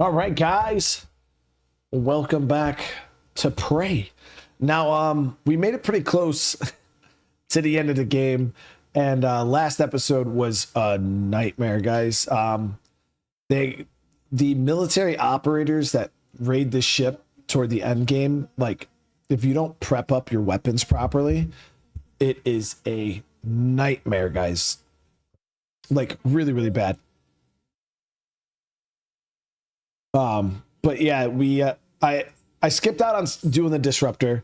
All right, guys, welcome back to Prey. Now, we made it pretty close to the end of the game, and last episode was a nightmare, guys. The military operators that raid the ship toward the end game, like, if you don't prep up your weapons properly, it is a nightmare, guys. Like, really, really bad. But yeah, I skipped out on doing the disruptor.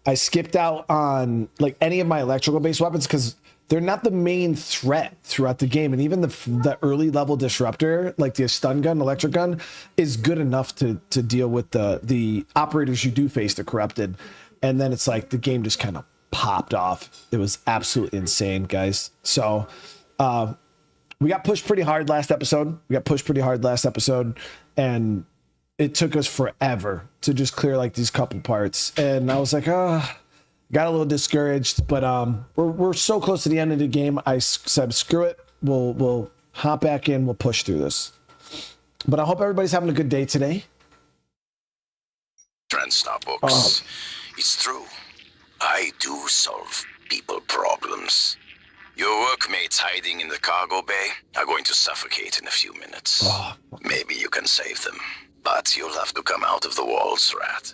I skipped out on like any of my electrical based weapons because they're not the main threat throughout the game. And even the early level disruptor, like the stun gun, electric gun, is good enough to deal with the operators you do face, the corrupted. And then it's like the game just kind of popped off. It was absolutely insane, guys. So we got pushed pretty hard last episode. And it took us forever to just clear like these couple parts. And I was like, got a little discouraged, but we're so close to the end of the game. I said, screw it. We'll hop back in. We'll push through this. But I hope everybody's having a good day today. Transtar books. It's true. I do solve people problems. Your workmates hiding in the cargo bay are going to suffocate in a few minutes. Maybe you can save them, but you'll have to come out of the walls, Rat.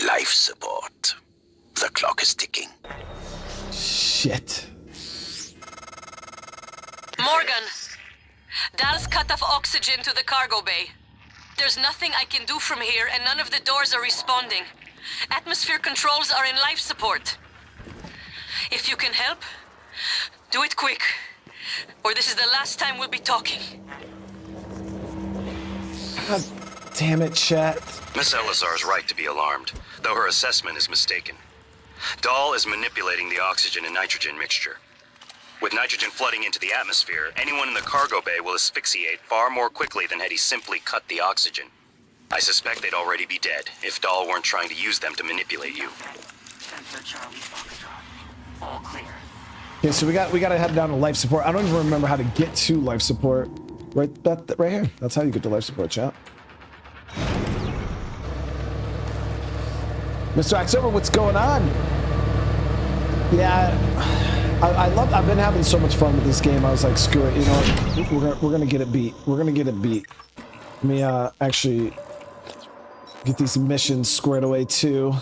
Life support. The clock is ticking. Shit. Morgan, Dal's cut off oxygen to the cargo bay. There's nothing I can do from here, and none of the doors are responding. Atmosphere controls are in life support. If you can help, do it quick, or this is the last time we'll be talking. God damn it, chat. Miss Elazar is right to be alarmed, though her assessment is mistaken. Dal is manipulating the oxygen and nitrogen mixture. With nitrogen flooding into the atmosphere, anyone in the cargo bay will asphyxiate far more quickly than had he simply cut the oxygen. I suspect they'd already be dead if Dal weren't trying to use them to manipulate you. Sensor Charlie Foxtrot. All clear. Okay, so we got to head down to life support. I don't even remember how to get to life support. Right here. That's how you get to life support, chat. Mr. October, what's going on? Yeah, I've been having so much fun with this game. I was like, screw it. You know what? We're gonna get it beat. Let me actually get these missions squared away too.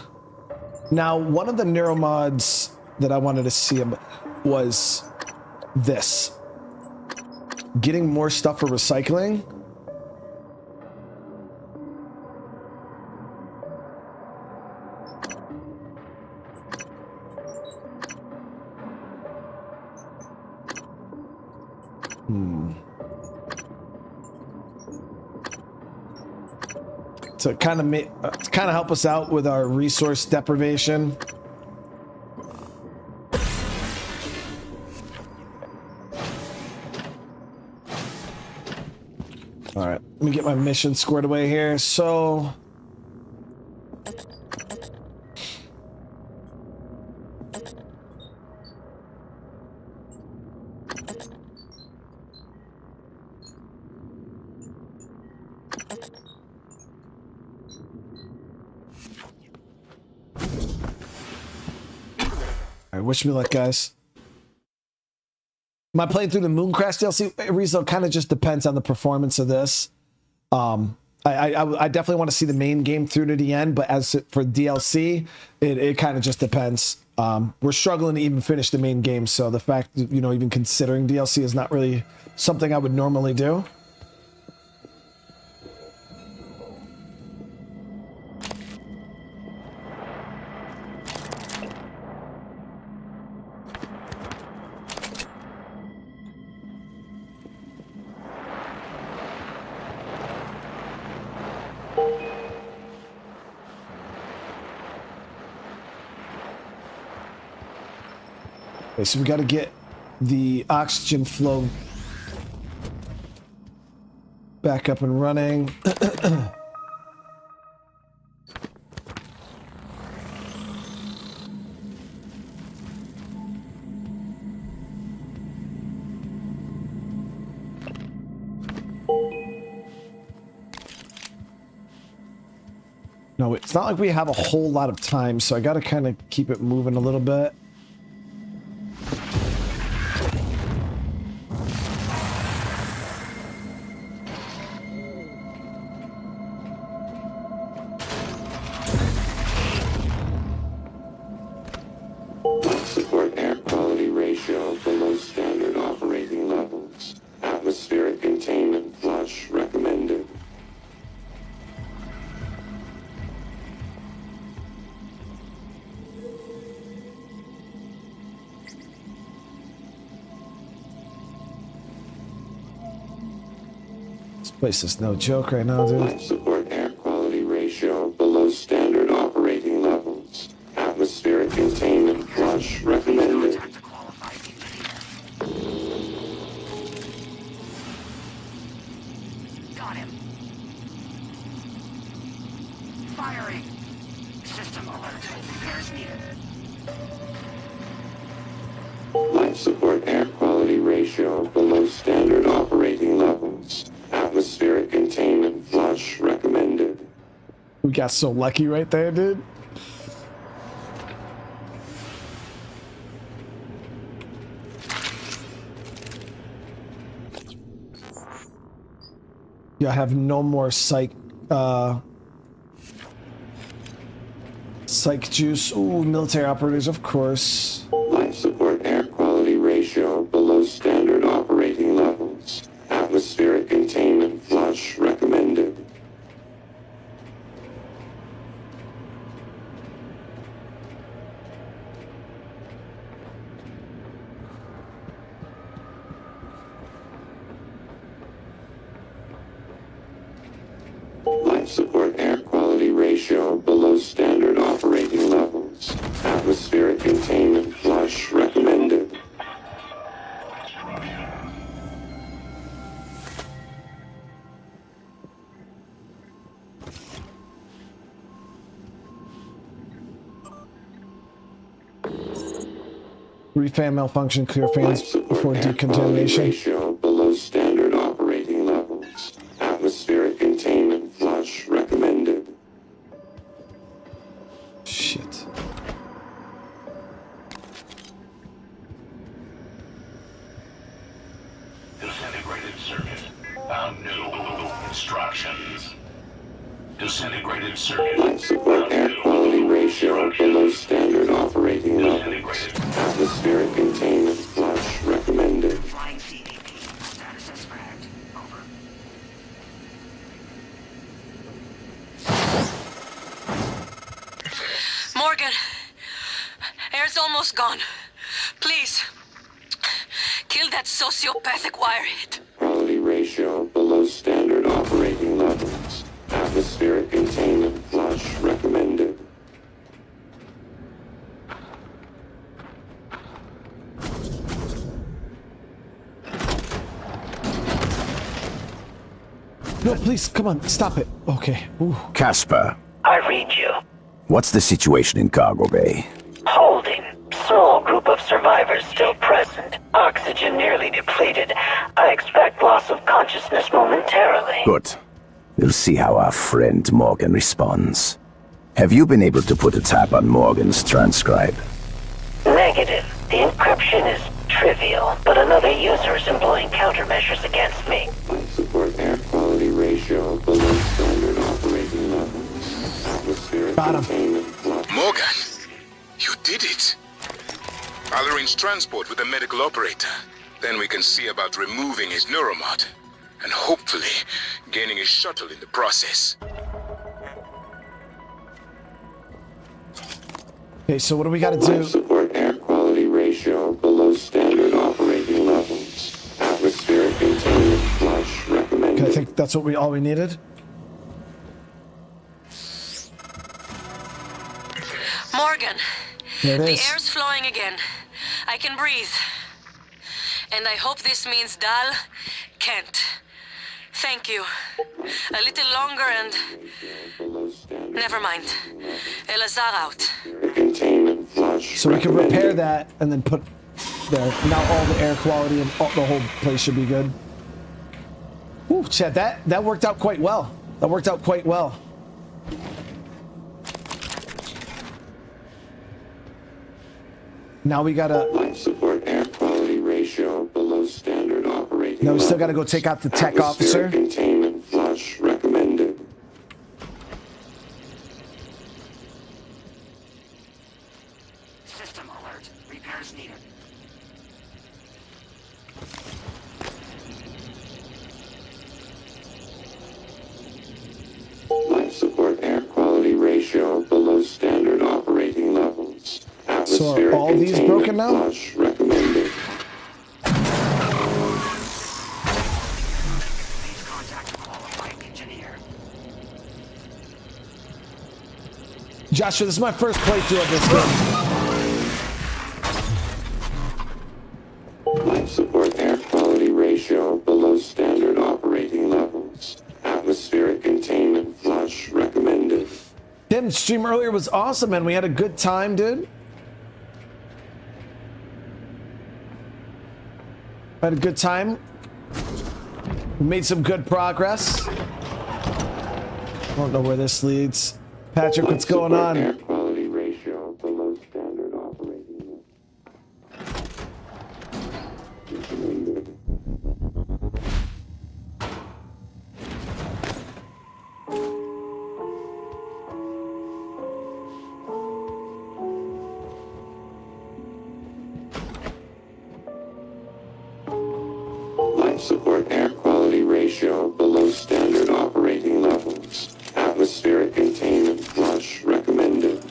Now, one of the neuromods that I wanted to see was this. Getting more stuff for recycling. To kind of help us out with our resource deprivation. All right, let me get my mission squared away here. So, all right, wish me luck, guys. Am I playing through the Mooncrash DLC? Rizzo, kind of just depends on the performance of this. I definitely want to see the main game through to the end, but as for DLC, it kind of just depends. We're struggling to even finish the main game, so the fact that, you know, even considering DLC is not really something I would normally do. Okay, so we got to get the oxygen flow back up and running. No, it's not like we have a whole lot of time, so I gotta kind of keep it moving a little bit. Support air quality ratio below standard operating levels. Atmospheric containment flush recommended. This place is no joke right now, dude. Life support air quality ratio below standard operating levels. Atmospheric containment flush recommended. Time to qualify engineer. Got him. Firing. System alert. Repairs needed. Life support air quality ratio below standard operating levels. Atmospheric containment flush recommended. We got so lucky right there, dude. Yeah, I have no more psych juice. Ooh, military operators, of course. Life support air quality ratio below standard operating levels. Atmospheric containment flush recommended. Life support air quality ratio below standard operating levels. Atmospheric containment flush recommended. Refan malfunction, clear fans Life support before air quality decontamination. ratio below standard operating levels. Atmospheric containment flush recommended. Shit. Disintegrated circuit. Found new instructions. Disintegrated circuit. Life support air quality ratio below standard operating levels. Disintegrated. Atmospheric containment flush recommended. Flying CDP. Status as fragged. Over. Morgan, air's almost gone. Please, kill that sociopathic wirehead. Quality ratio below standard operating levels. Atmospheric containment flush recommended. No, please, come on, stop it. Okay. Ooh. Casper, I read you. what's the situation in Cargo Bay? Holding. Small group of survivors still present. Oxygen nearly depleted. I expect loss of consciousness momentarily. Good. We'll see how our friend Morgan responds. Have you been able to put a tap on Morgan's transcribe? Negative. The encryption is trivial, but another user is employing countermeasures against me. Life support air quality ratio below standard operating levels. Atmospheric Got him. containment flush. Morgan, you did it. I'll arrange transport with the medical operator. Then we can see about removing his Neuromod. And hopefully, gaining his shuttle in the process. Okay, so what do we gotta Life do? support air quality ratio below standard operating levels. Atmospheric containment flush recommended. Okay, I think that's what all we needed. Morgan, There it the is. air's flowing again. I can breathe. And I hope this means Dal can't. Thank you. A little longer and... Below standard Never mind. Elazar out. containment flush So we can recommended. repair that and then put there. Now all the air quality and the whole place should be good. Ooh, Chad, that worked out quite well. That worked out quite well. Now we gotta... Life support air quality ratio below standard operating Now we still levels. gotta go take out the tech Atmospheric officer. containment flush recommended. System alert. Repairs needed. Life support air quality ratio below standard operating levels. So are all these broken now? Flush recommended. Please contact a qualified engineer. Joshua, this is my first playthrough of this game. Life support air quality ratio below standard operating levels. Atmospheric containment flush recommended. Tim, stream earlier was awesome, man. We had a good time, dude. Had a good time. We made some good progress. I don't know where this leads. Patrick, what's going on? Air quality ratio below standard operating levels. Life support air quality ratio below standard operating levels. Atmospheric containment flush recommended.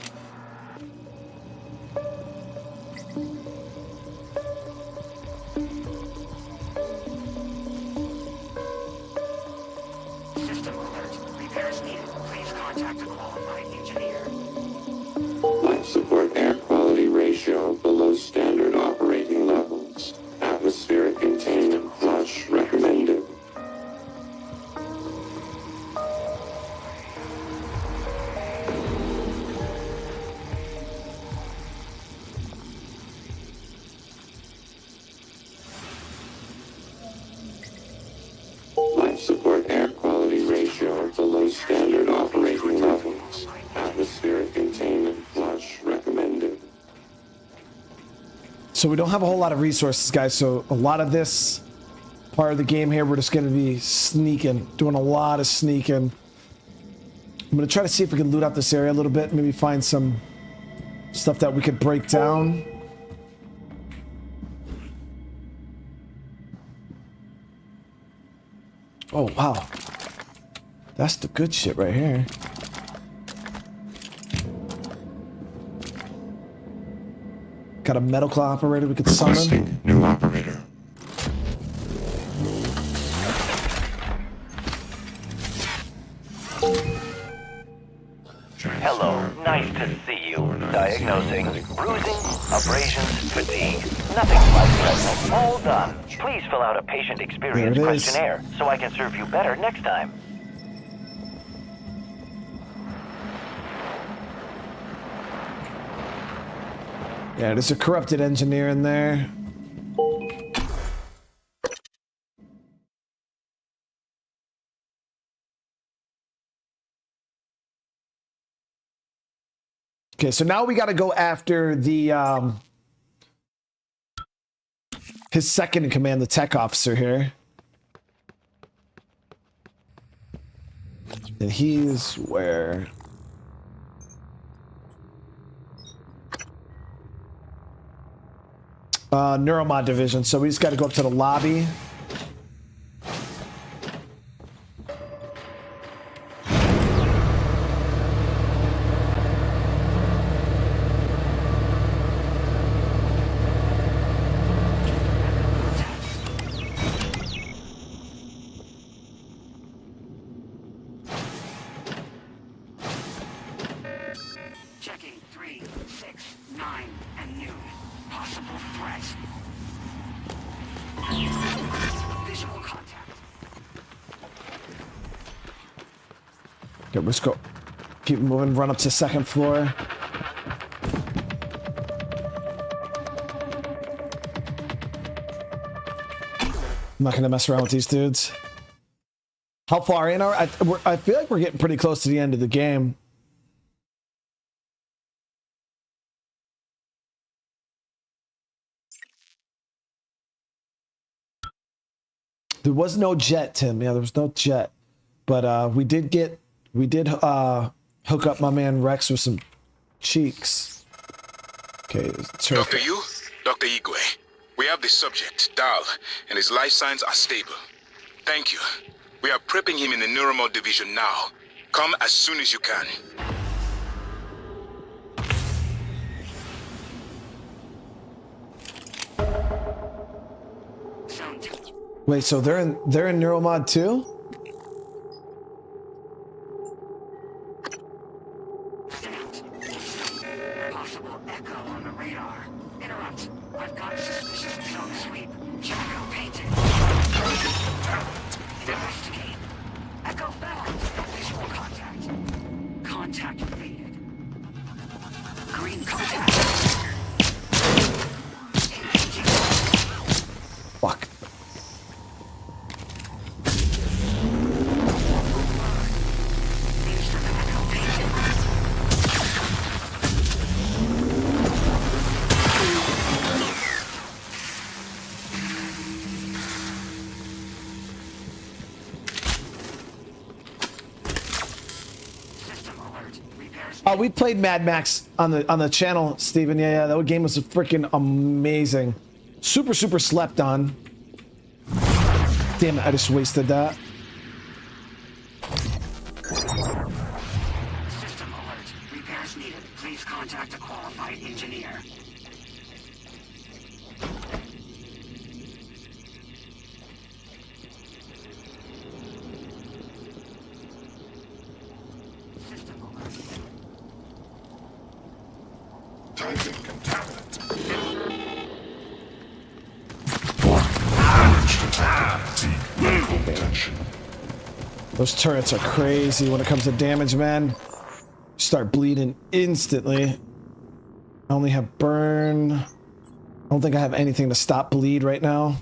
System alert. Repairs needed. Please contact a qualified engineer. Life support air quality ratio below standard operating levels. Atmospheric containment flush recommended. Life support air quality ratio below standard operating levels. Atmospheric containment flush recommended. So we don't have a whole lot of resources, guys. So a lot of this part of the game here, we're just going to be sneaking, doing a lot of sneaking. I'm going to try to see if we can loot out this area a little bit. Maybe find some stuff that we could break down. Oh, wow. That's the good shit right here. Got a medical operator we could summon. Requesting new operator. Hello, nice to see you. Diagnosing bruising, abrasions, fatigue. Nothing life-threatening. All done. Please fill out a patient experience There it is. questionnaire so I can serve you better next time. Yeah, there's a corrupted engineer in there. Okay, so now we got to go after the his second in command, the tech officer here. And he's where? Neuromod division. So we just got to go up to the lobby. Checking 3, 6, 9, and new. Possible threats. Visual contact. Okay, let's go. Keep moving. Run up to second floor. I'm not gonna mess around with these dudes. How far in are I feel like we're getting pretty close to the end of the game. There was no jet, Tim. Yeah, there was no jet. But we did hook up my man Rex with some cheeks. Okay, Dr. Yu, Dr. Igwe, we have the subject, Dal, and his life signs are stable. Thank you. We are prepping him in the Neuromod division now. Come as soon as you can. Wait, so they're in Neuromod too? Possible echo on the radar. Interrupt. I've got suspicious zone sweep. Jericho painted. Investigate. Echo found. Visual contact. Contact evaded. Green contact. Engaging. Fuck. We played Mad Max on the channel, Steven. Yeah, that game was freaking amazing. Super slept on. Damn it, I just wasted that. System alert. Repairs needed. Please contact a qualified engineer. Those turrets are crazy when it comes to damage, man. Start bleeding instantly. I only have burn. I don't think I have anything to stop bleed right now.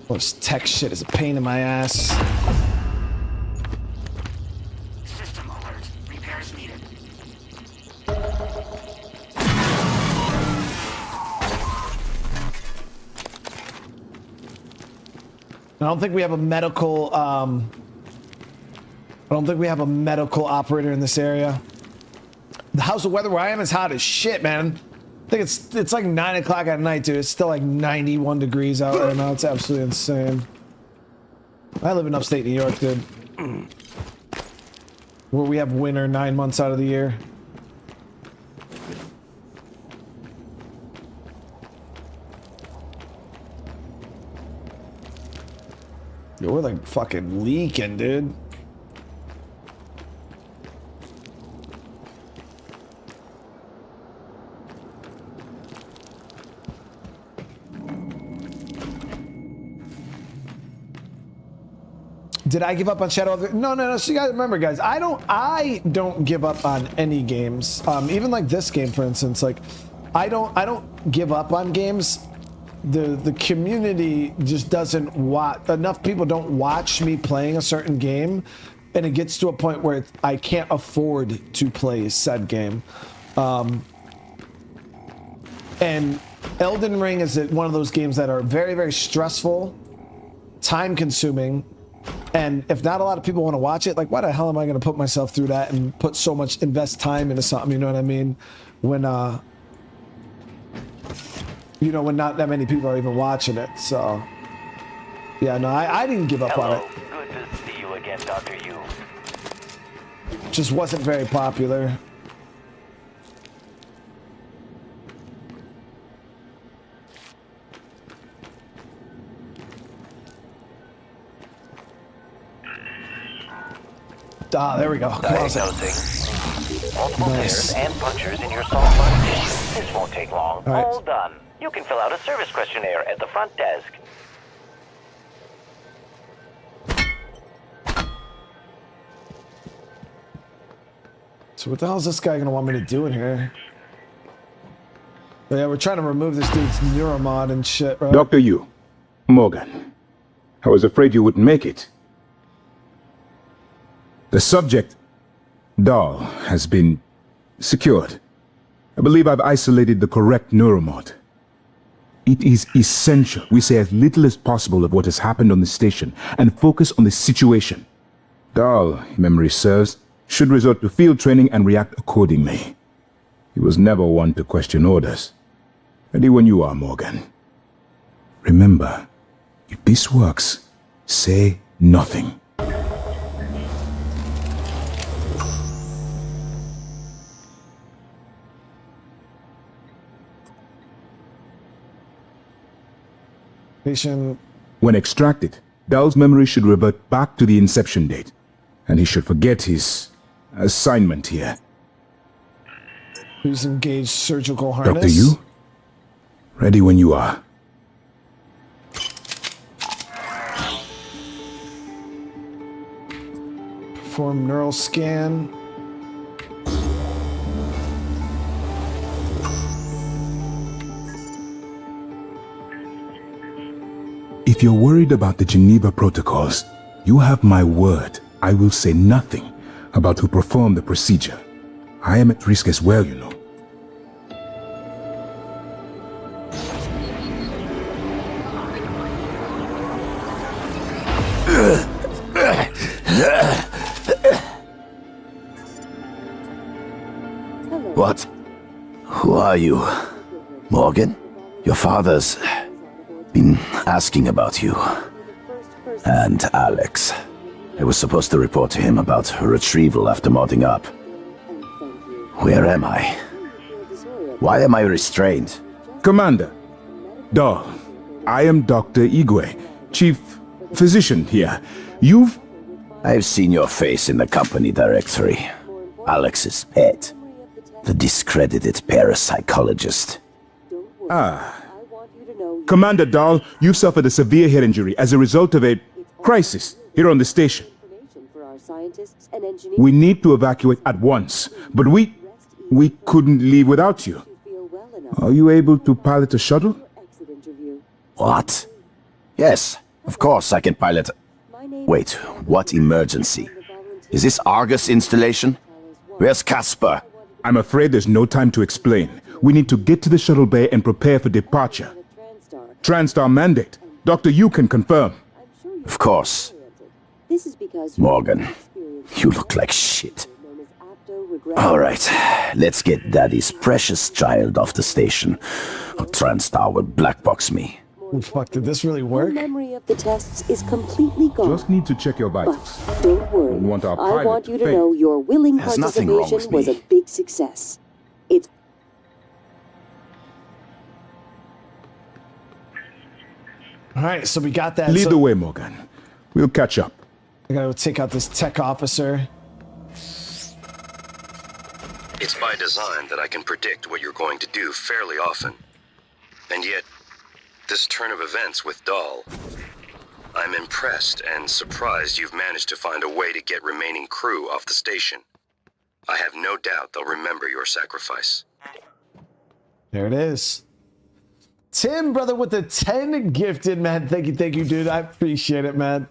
This tech shit is a pain in my ass. System alert. Repairs needed. I don't think we have a medical. I don't think we have a medical operator in this area. How's the weather where I am? Is hot as shit, man. I think it's like 9 o'clock at night, dude. It's still like 91 degrees out right now. It's absolutely insane. I live in upstate New York, dude. Where we have winter 9 months out of the year. Dude, we're like fucking leaking, dude. Did I give up on Shadow of the... No. So you guys remember, guys, I don't give up on any games. Even like this game, for instance, like I don't give up on games. The community just doesn't watch. Enough people don't watch me playing a certain game, and it gets to a point where I can't afford to play said game. And Elden Ring is one of those games that are very, very stressful, time-consuming. And if not a lot of people want to watch it, like, why the hell am I going to put myself through that and put so much, invest time into something, you know what I mean? When, you know, when not that many people are even watching it, so. Yeah, no, I didn't give up on it. Good to see you again, Dr. Yu. Just wasn't very popular. Ah, there we go. Diagnosing. Multiple Nice. tears and punctures in your soft body tissue. This won't take long. All right. All done. You can fill out a service questionnaire at the front desk. So what the hell is this guy gonna want me to do in here? But yeah, we're trying to remove this dude's Neuromod and shit, right? Dr. Yu, Morgan, I was afraid you wouldn't make it. The subject, Dahl, has been secured. I believe I've isolated the correct Neuromod. It is essential we say as little as possible of what has happened on the station and focus on the situation. Dahl, if memory serves, should resort to field training and react accordingly. He was never one to question orders. Ready when you are, Morgan. Remember, if this works, say nothing. Patient. When extracted, Dahl's memory should revert back to the inception date, and he should forget his assignment here. Please engage surgical harness. Dr. Yu, ready when you are. Perform neural scan. If you're worried about the Geneva protocols, you have my word. I will say nothing about who performed the procedure. I am at risk as well, you know. What? Who are you? Morgan? Your father's been asking about you. And Alex. I was supposed to report to him about her retrieval after modding up. Where am I? Why am I restrained? Commander, Dahl, I am Dr. Igwe, Chief Physician here. I've seen your face in the company directory. Alex's pet. The discredited parapsychologist. Commander Dahl, you've suffered a severe head injury as a result of a crisis here on the station. We need to evacuate at once, but we couldn't leave without you. Are you able to pilot a shuttle? What? Yes, of course I can pilot. Wait, what emergency? Is this Argus installation? Where's Casper? I'm afraid there's no time to explain. We need to get to the shuttle bay and prepare for departure. Transtar mandate. Dr. Yu can confirm. Of course. Morgan, you look like shit. Alright, let's get Daddy's precious child off the station, or Transtar will blackbox me. Oh, fuck, did this really work? Memory of the tests is completely gone. Just need to check your vitals. But don't worry. I want you to know your willing participation was a big success. It's all right, so we got that. Lead the way, Morgan. We'll catch up. I gotta take out this tech officer. It's by design that I can predict what you're going to do fairly often. And yet, this turn of events with Dahl, I'm impressed and surprised you've managed to find a way to get remaining crew off the station. I have no doubt they'll remember your sacrifice. There it is. Tim, brother, with the 10 gifted, man. Thank you, dude. I appreciate it, man.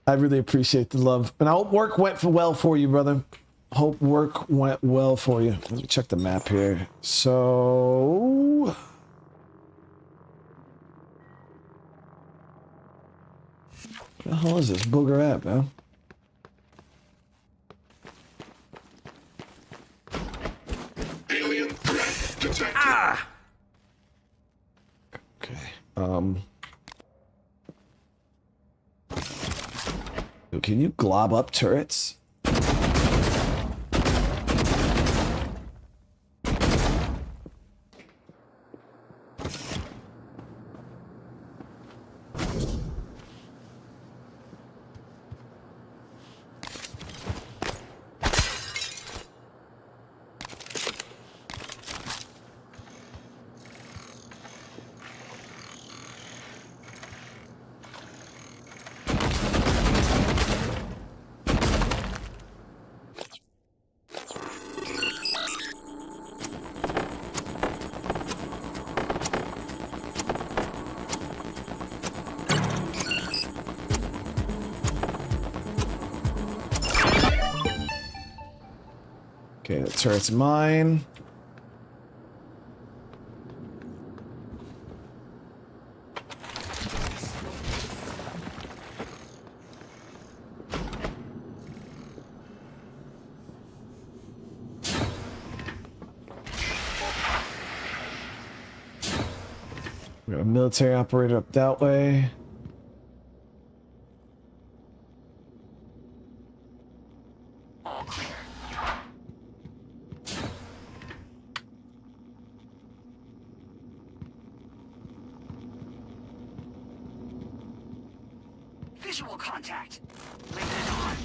I really appreciate the love. And I hope work went well for you, brother. Hope work went well for you. Let me check the map here. So... where the hell is this booger at, man? Alien threat detected. Okay. Can you glob up turrets? Okay, the turret's mine. We got a military operator up that way. All clear. Visual contact. Leave it on.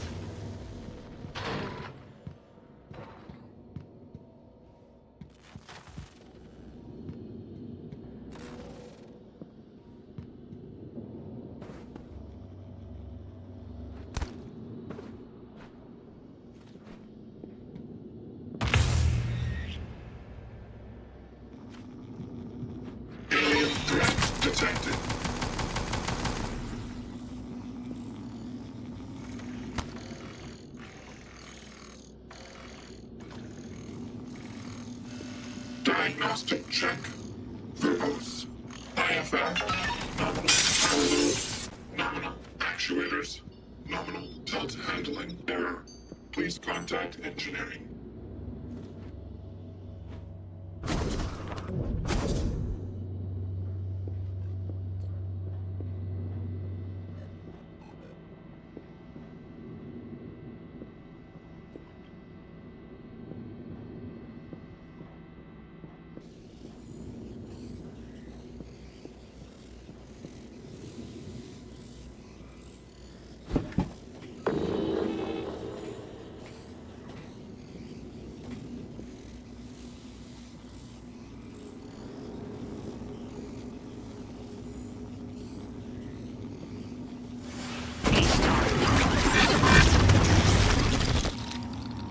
Alien threat detected. Diagnostic check. Verbose. IFF. Nominal actuators. Nominal tilt handling error. Please contact engineering.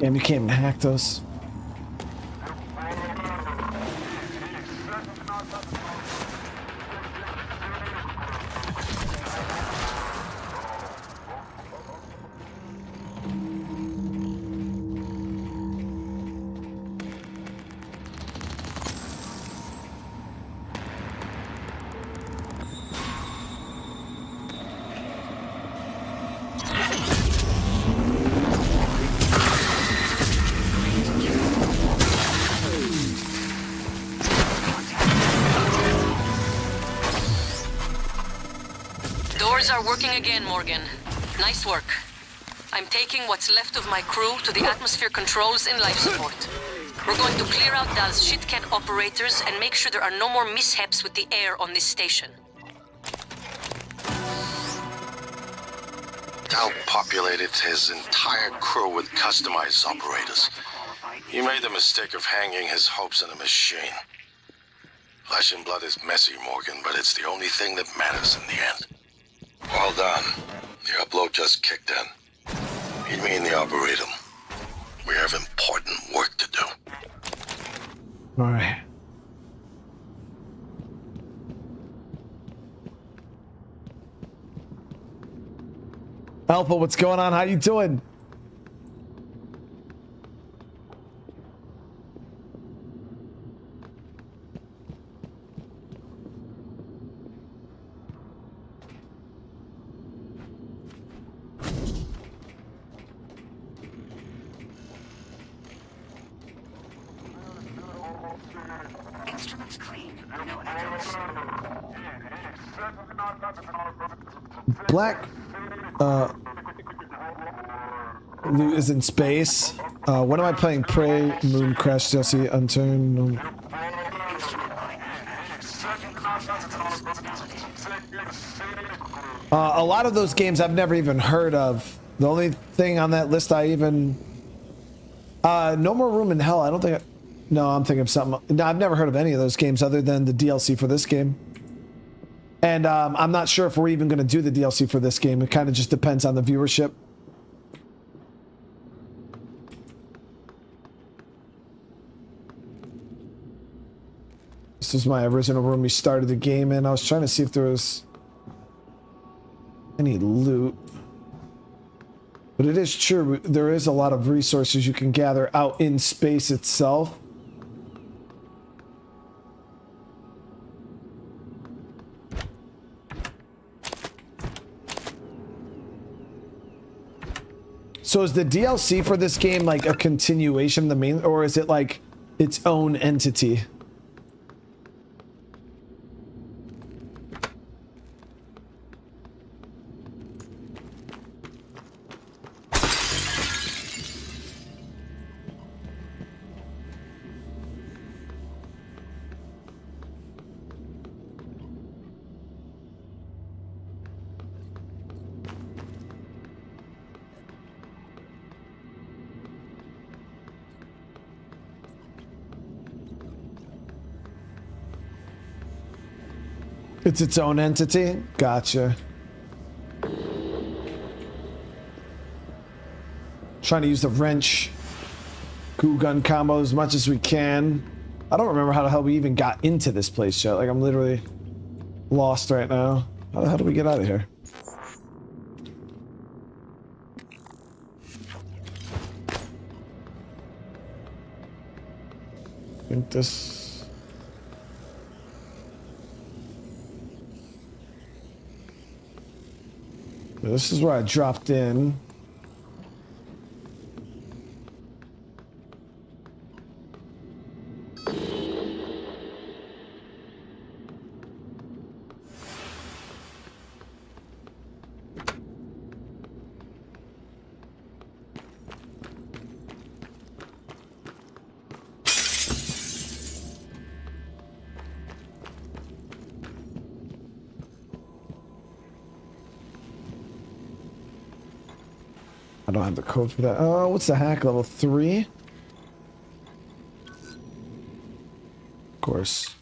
Damn, you can't hack those. Doors are working again, Morgan. Nice work. I'm taking what's left of my crew to the atmosphere controls in life support. We're going to clear out Dal's shitcat operators and make sure there are no more mishaps with the air on this station. Dal populated his entire crew with customized operators. He made the mistake of hanging his hopes on a machine. Flesh and blood is messy, Morgan, but it's the only thing that matters in the end. Well done. The upload just kicked in. Meet me in the Arboretum. We have important work to do. All right. Alpha, what's going on? How you doing? Instruments clean. No echoes. Black Loot is in space. When am I playing Prey, Moon Crash, DLC, Unturned? A lot of those games I've never even heard of. The only thing on that list I even... No More Room in Hell, I don't think... No, I'm thinking of something... No, I've never heard of any of those games other than the DLC for this game. And I'm not sure if we're even going to do the DLC for this game. It kind of just depends on the viewership. This is my original room we started the game in. I was trying to see if there was any loot. But it is true, there is a lot of resources you can gather out in space itself. So is the DLC for this game like a continuation of the main, or is it like its own entity? It's its own entity? Gotcha. Trying to use the wrench goo gun combo as much as we can. I don't remember how the hell we even got into this place yet. Like, I'm literally lost right now. How the hell do we get out of here? I think this... This is where I dropped in. I don't have the code for that. Oh, what's the hack? Level 3? Of course.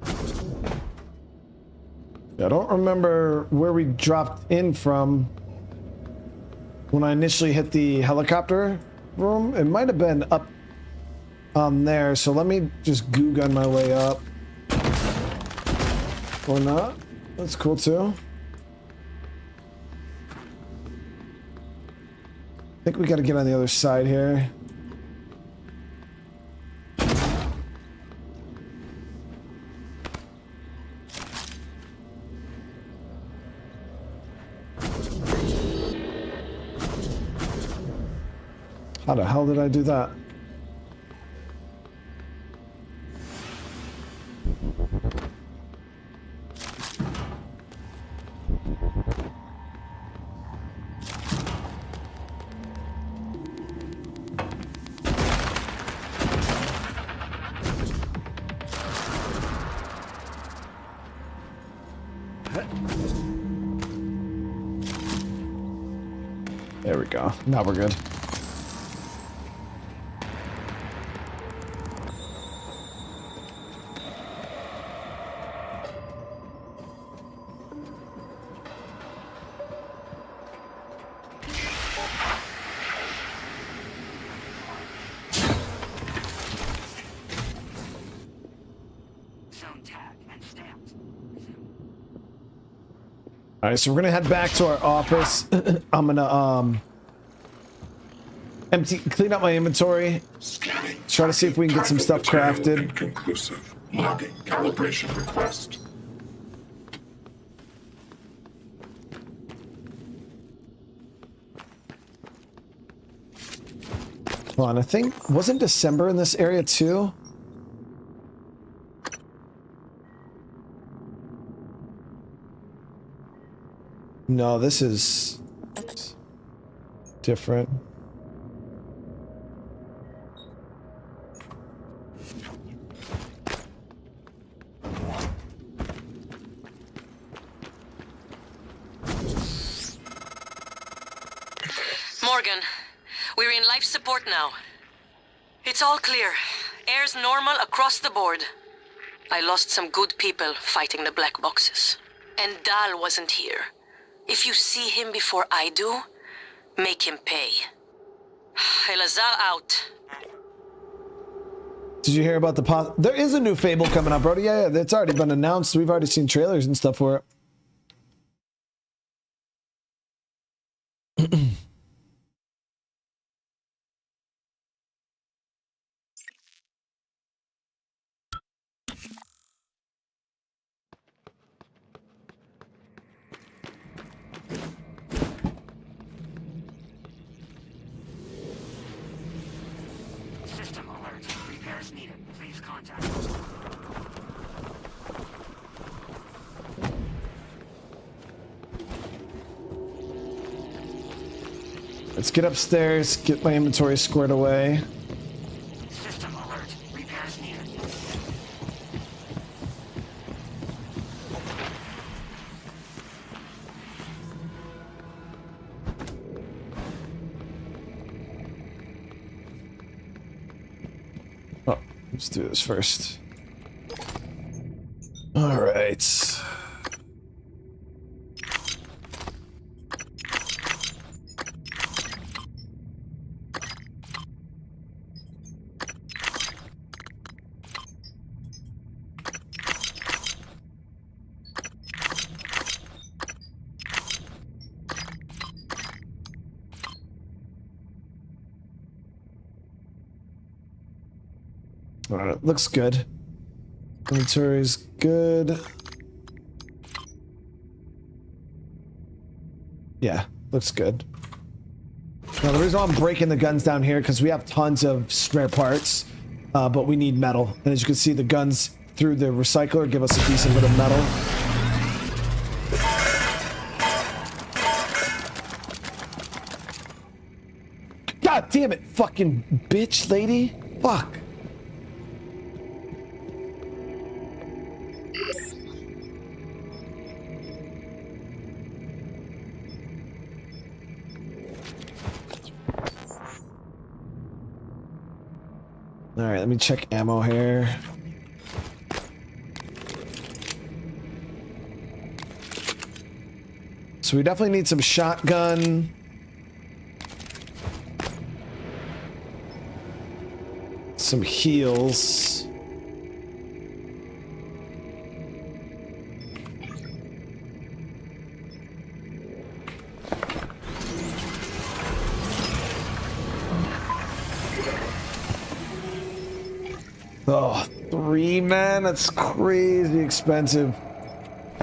I don't remember where we dropped in from when I initially hit the helicopter room. It might have been up on there, so let me just goo gun my way up. Or not. That's cool too. I think we gotta get on the other side here. How the hell did I do that? There we go. Now we're good. All right, so we're gonna head back to our office. I'm gonna clean up my inventory. Scanning. Try to see if we can get some stuff crafted. Inconclusive. Logging calibration request. Hold on, I think wasn't December in this area too? No, this is different. Morgan, we're in life support now. It's all clear. Air's normal across the board. I lost some good people fighting the black boxes. And Dal wasn't here. If you see him before I do, make him pay. Elazar out. Did you hear about the there is a new Fable coming up, Brody? Yeah, it's already been announced. We've already seen trailers and stuff for it. System alert. Repairs needed. Please contact. Let's get upstairs, get my inventory squared away. System alert. Repairs needed. Oh, let's do this first. All right. All right, looks good. Inventory's good. Yeah, looks good. Now, the reason why I'm breaking the guns down here because we have tons of spare parts, but we need metal. And as you can see, the guns through the recycler give us a decent bit of metal. God damn it, fucking bitch lady. Fuck. All right, let me check ammo here. So we definitely need some shotgun. Some heals. Oh, 3, man, that's crazy expensive.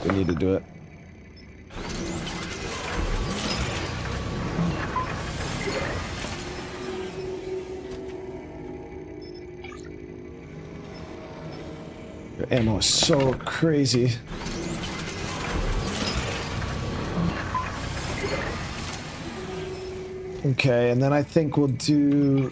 We need to do it. Your ammo is so crazy. Okay, and then I think we'll do...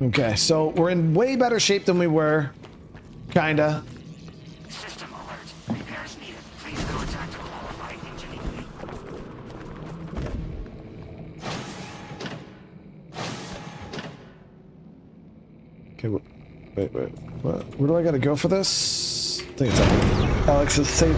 Okay, so we're in way better shape than we were. Kinda. System alert. Repairs needed. Please contact qualified engineer. Okay, wait. What? Where do I gotta go for this? I think it's up. Alex is safe.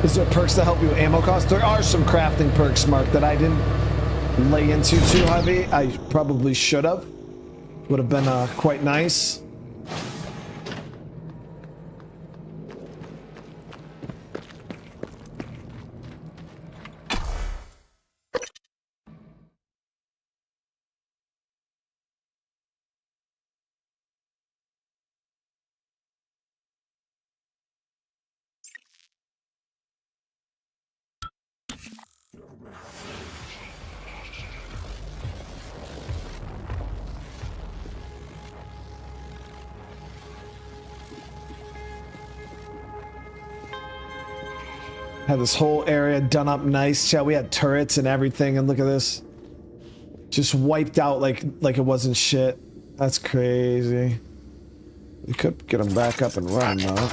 Is there perks that help you with ammo costs? There are some crafting perks, Mark, that I didn't lay into too heavy. I probably should have. Would have been quite nice. Had this whole area done up nice. Chat, we had turrets and everything, and look at this. Just wiped out like it wasn't shit. That's crazy. We could get them back up and running though.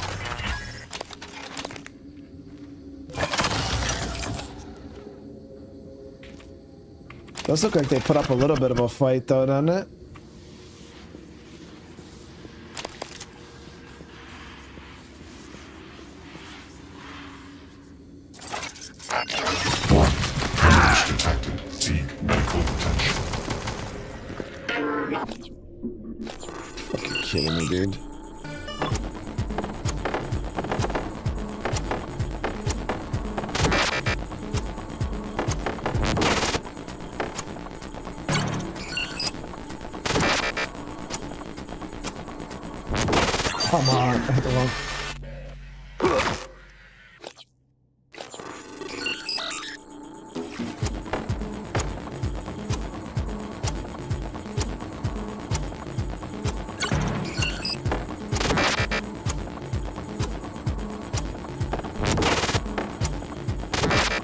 Does look like they put up a little bit of a fight though, doesn't it? Fucking kidding me, dude. Come on, I hit the wrong.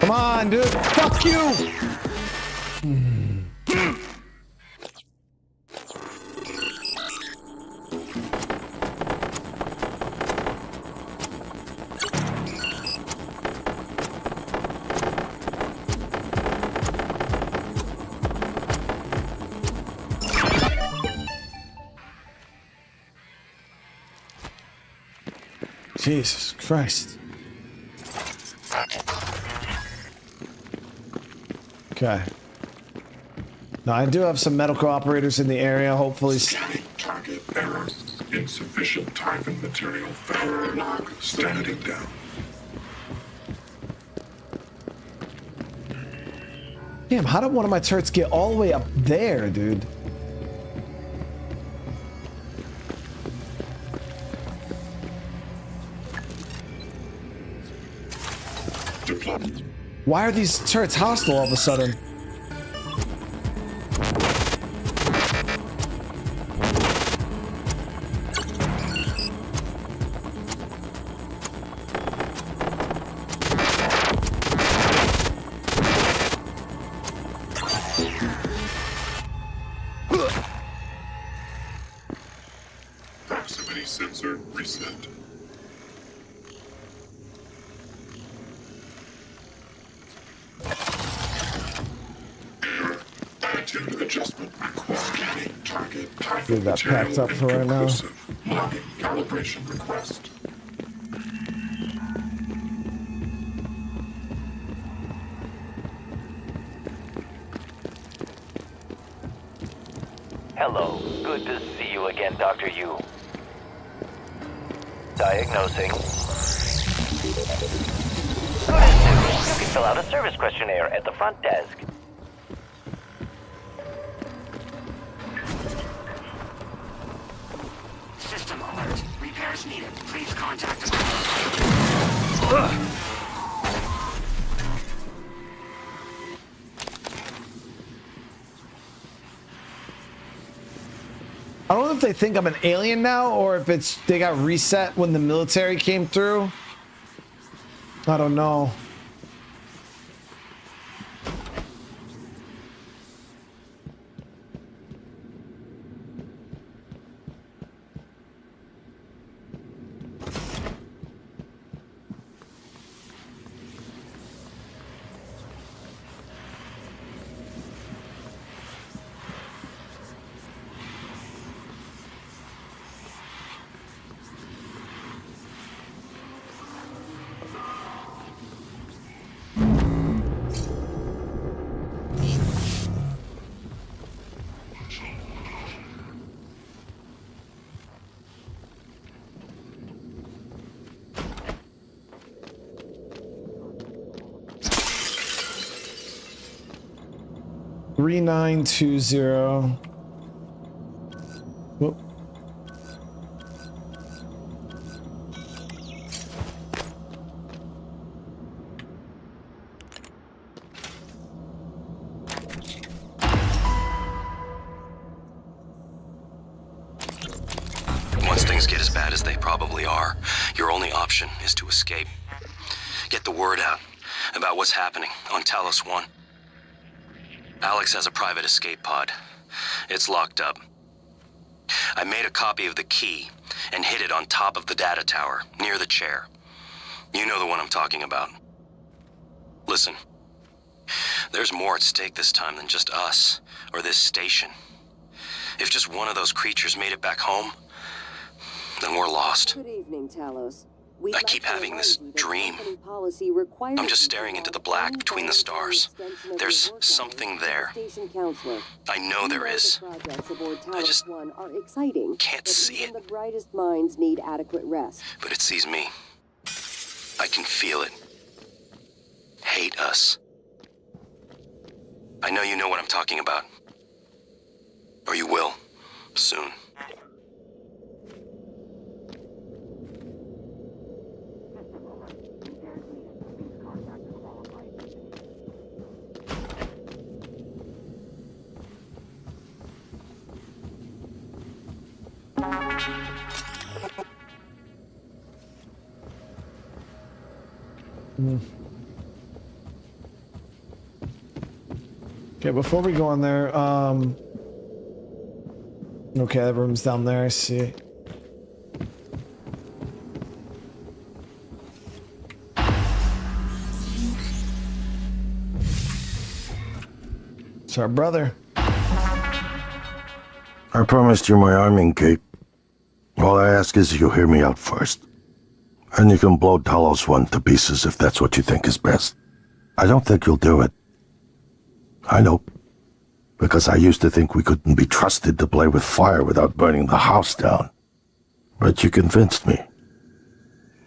Come on, dude. Fuck you. Jesus Christ. Okay. Now I do have some medical operators in the area, hopefully. Scanning target error. Insufficient time and material found. Log standing down. Damn, how did one of my turrets get all the way up there, dude? Why are these turrets hostile all of a sudden? Proximity sensor reset. Adjustment request. Scanning target type. Leave that packed up for right now. Logging calibration request. Hello. Good to see you again, Dr. Yu. Diagnosing. Good as new. You can fill out a service questionnaire at the front desk. System alert. Repairs needed. Please contact us. I don't know if they think I'm an alien now or if it's they got reset when the military came through. I don't know. $3920. Whoop. as they probably are, your only option is to escape. Get the word out about what's happening on Talos I. Alex has a private escape pod. It's locked up. I made a copy of the key and hid it on top of the data tower, near the chair. You know the one I'm talking about. Listen, there's more at stake this time than just us, or this station. If just one of those creatures made it back home, then we're lost. Good evening, Talos. I keep having this dream. I'm just staring into the black between the stars. There's something there. I know there is. I just can't see it. The brightest minds need adequate rest. But it sees me. I can feel it. Hate us. I know you know what I'm talking about. Or you will, soon. Okay, before we go on there, okay, that room's down there, I see. It's our brother. I promised you my arming cape. All I ask is you hear me out first. And you can blow Talos I to pieces if that's what you think is best. I don't think you'll do it. I know. Because I used to think we couldn't be trusted to play with fire without burning the house down. But you convinced me.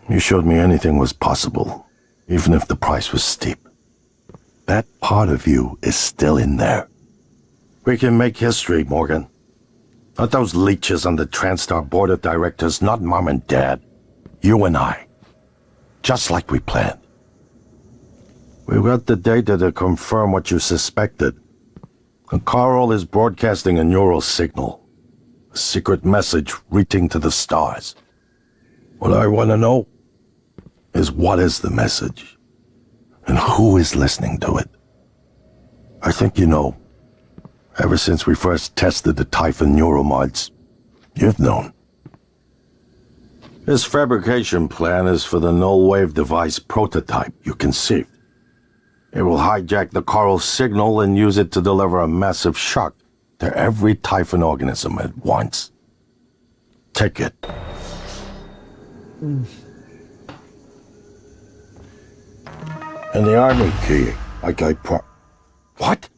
You showed me anything was possible, even if the price was steep. That part of you is still in there. We can make history, Morgan. Not those leeches on the TranStar board of directors, not Mom and Dad. You and I. Just like we planned. We've got the data to confirm what you suspected. And Carl is broadcasting a neural signal. A secret message reaching to the stars. What I want to know is what is the message? And who is listening to it? I think you know. Ever since we first tested the Typhon neuromods, you've known. This fabrication plan is for the null-wave device prototype you conceived. It will hijack the Carl signal and use it to deliver a massive shock to every Typhon organism at once. Take it. And the army key, like I What?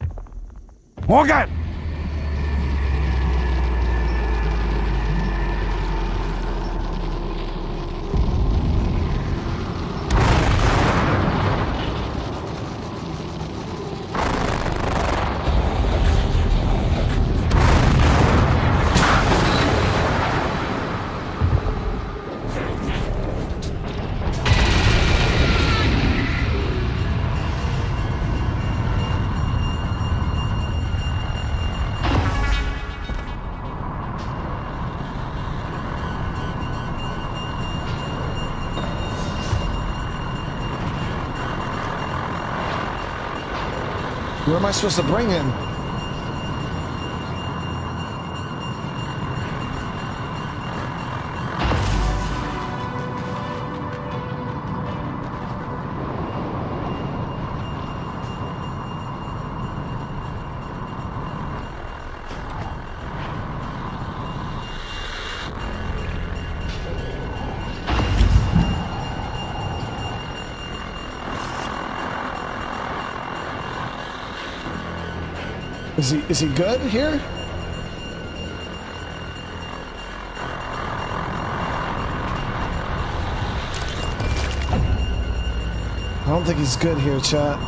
Morgan! Who am I supposed to bring in? Is he good here? I don't think he's good here, chat.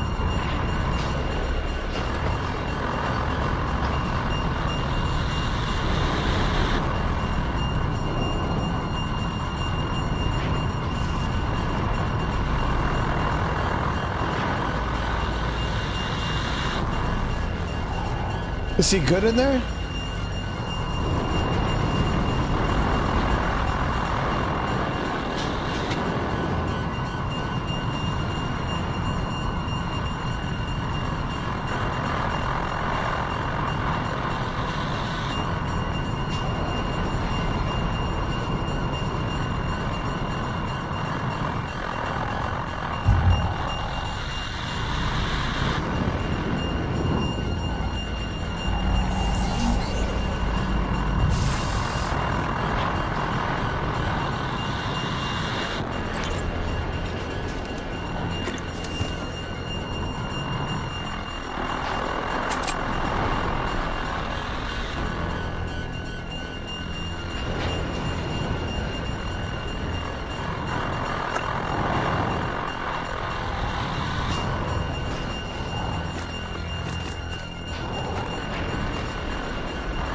Is he good in there?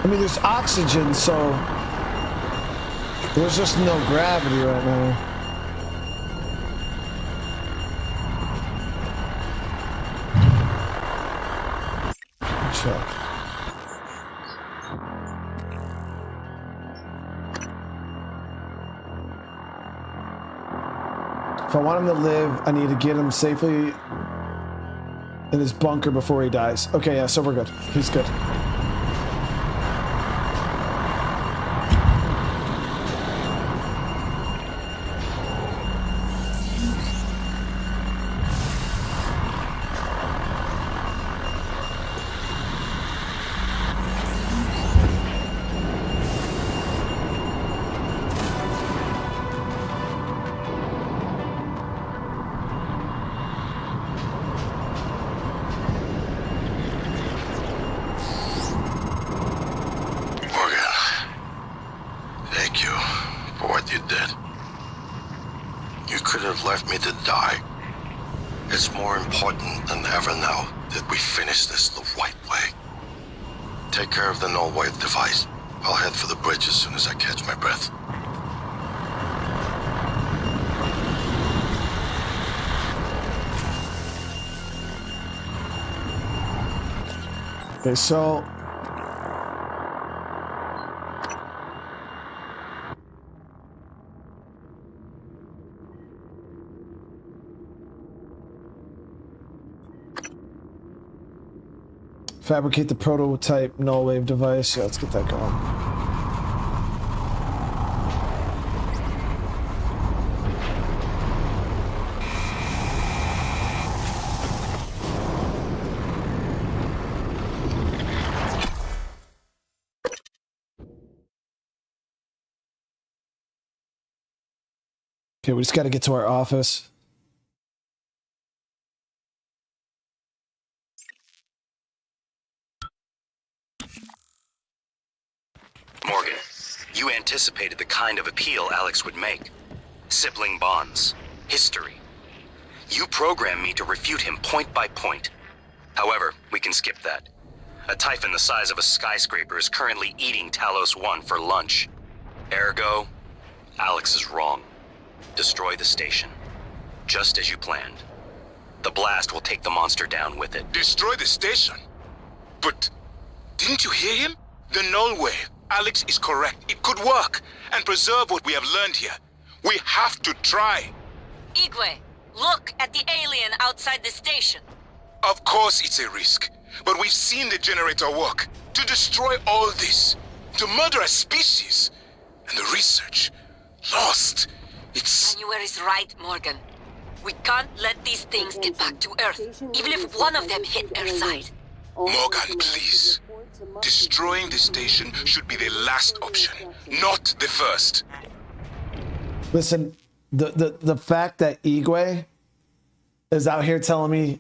I mean, there's oxygen, so there's just no gravity right now. Check. If I want him to live, I need to get him safely in his bunker before he dies. Okay, yeah, so we're good. He's good. Okay, so fabricate the prototype null wave device. Yeah, let's get that going. Okay, we just got to get to our office. Morgan, you anticipated the kind of appeal Alex would make. Sibling bonds, history. You programmed me to refute him point by point. However, we can skip that. A typhon the size of a skyscraper is currently eating Talos I for lunch. Ergo, Alex is wrong. Destroy the station, just as you planned. The blast will take the monster down with it. Destroy the station? But didn't you hear him? The null wave. Alex is correct. It could work and preserve what we have learned here. We have to try. Igwe, look at the alien outside the station. Of course it's a risk, but we've seen the generator work. To destroy all this, to murder a species, and the research lost. It's... January's right, Morgan. We can't let these things get back to Earth, even if one of them hit Earthside. Morgan, please. Destroying the station should be the last option, not the first. Listen, the fact that Igwe is out here telling me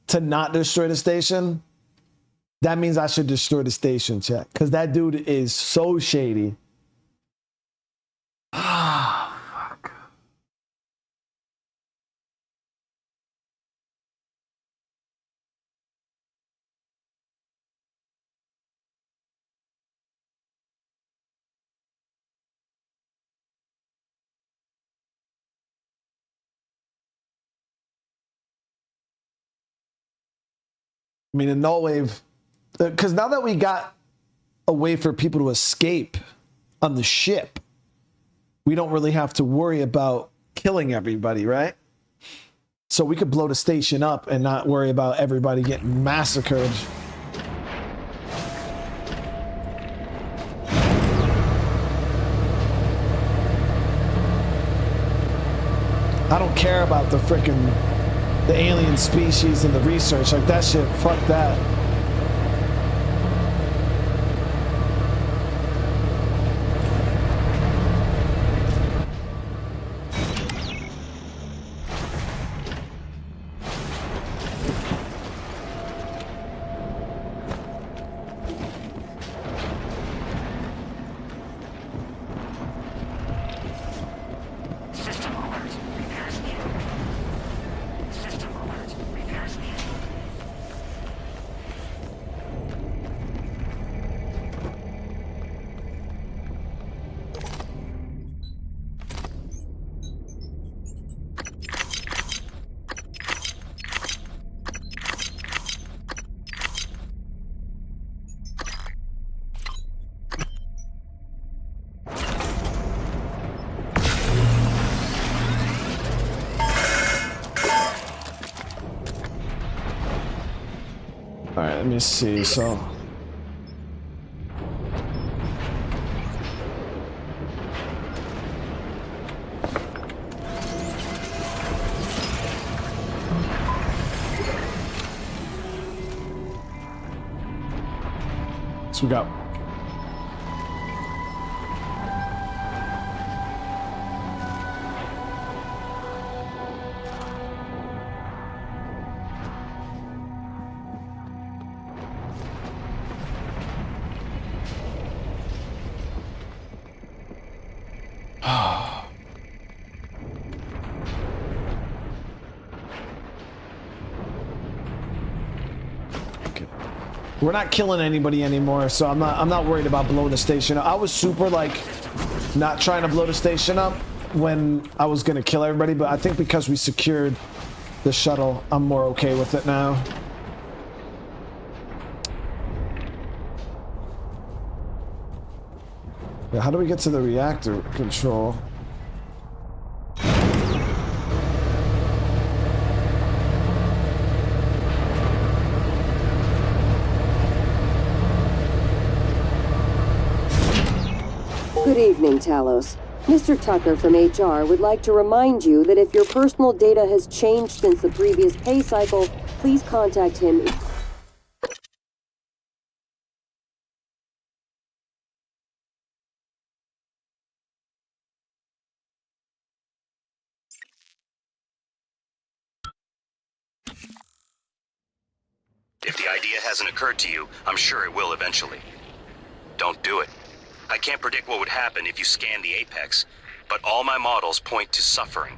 to not destroy the station, that means I should destroy the station, chat. Because that dude is so shady. Ah, fuck. I mean, a null wave, because now that we got a way for people to escape on the ship, we don't really have to worry about killing everybody, right? So we could blow the station up and not worry about everybody getting massacred. I don't care about the alien species and the research. Like that shit, fuck that. Alright, let me see. So we got we're not killing anybody anymore, so I'm not worried about blowing the station up. I was super like not trying to blow the station up when I was gonna kill everybody, but I think because we secured the shuttle, I'm more okay with it now. Yeah, how do we get to the reactor control? Good evening, Talos. Mr. Tucker from HR would like to remind you that if your personal data has changed since the previous pay cycle, please contact him. If the idea hasn't occurred to you, I'm sure it will eventually. Don't do it. I can't predict what would happen if you scan the apex, but all my models point to suffering.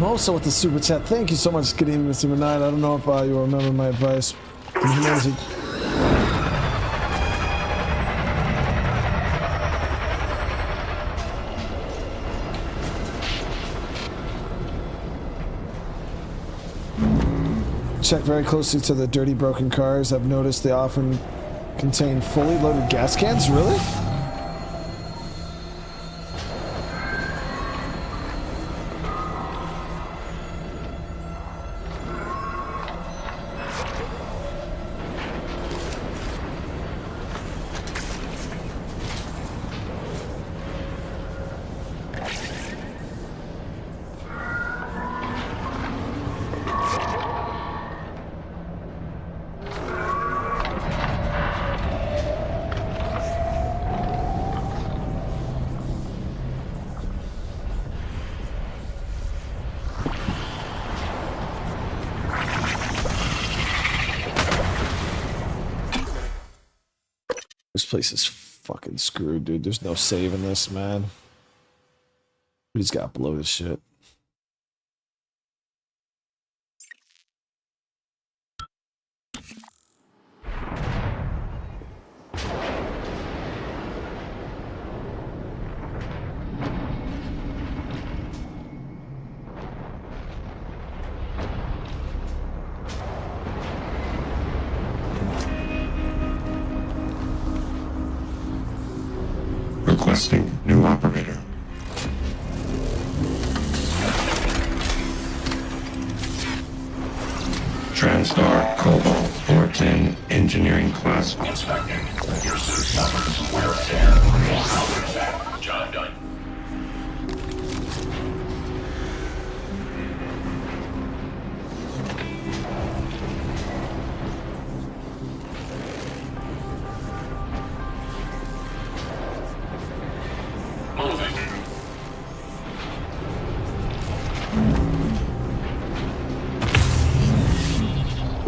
Also with the super chat, thank you so much. Good evening, Mr. Midnight. I don't know if you remember my advice. Check very closely to the dirty broken cars. I've noticed they often contain fully loaded gas cans. Really? This place is fucking screwed, dude. There's no saving this, man. We just gotta blow this shit. Requesting new operator. TranStar Cobalt 410 Engineering Class. Inspecting. Your suit suffers wear and tear. Salvage that. Job done.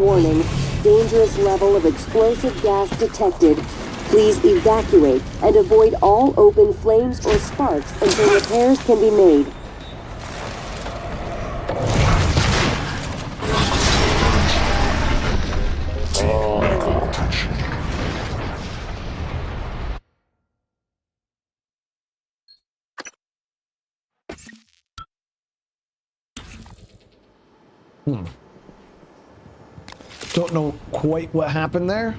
Warning, dangerous level of explosive gas detected. Please evacuate and avoid all open flames or sparks until repairs can be made. All echo attention. Don't know quite what happened there.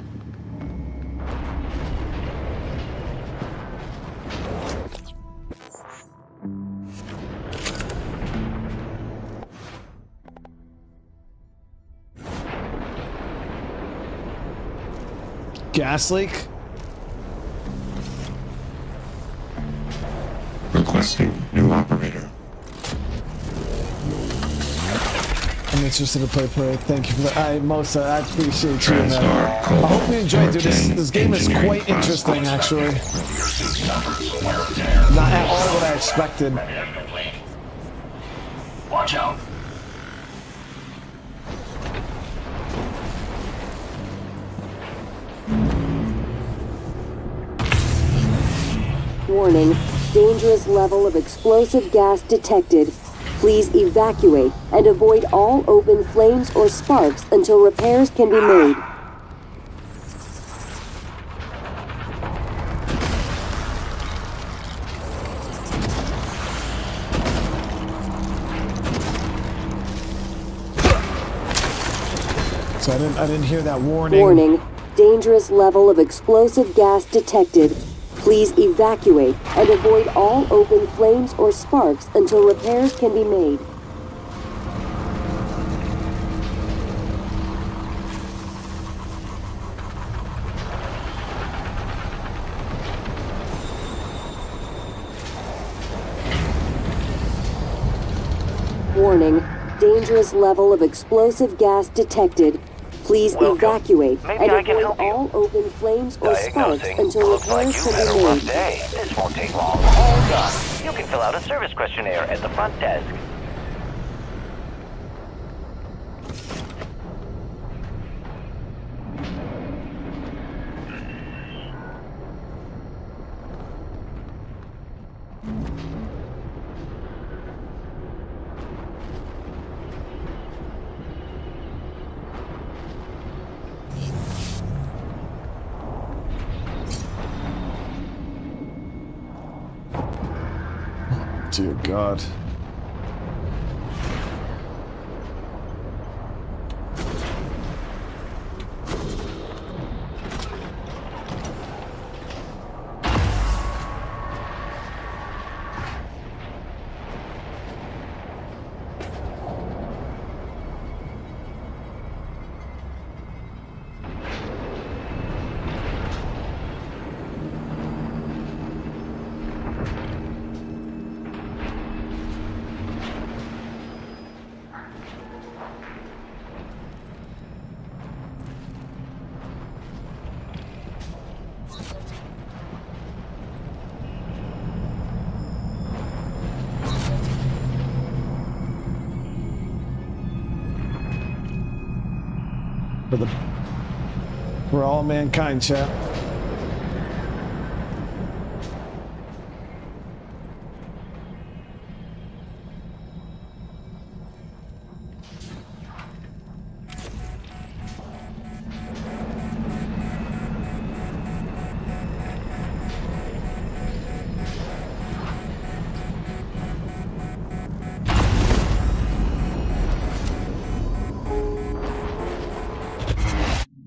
Gas leak? Requesting new operator. I'm interested to play. Thank you for that. I appreciate you, man. I hope you enjoyed, dude. This game is quite interesting, actually. Not at all what I expected. Watch out. Warning, dangerous level of explosive gas detected. Please evacuate and avoid all open flames or sparks until repairs can be made. So I didn't hear that warning. Warning, dangerous level of explosive gas detected. Please evacuate and avoid all open flames or sparks until repairs can be made. Warning, dangerous level of explosive gas detected. Please evacuate and avoid all open flames or sparks until repairs can be made. This won't take long. All done. You can fill out a service questionnaire at the front desk. Dear God. We're all mankind, chat.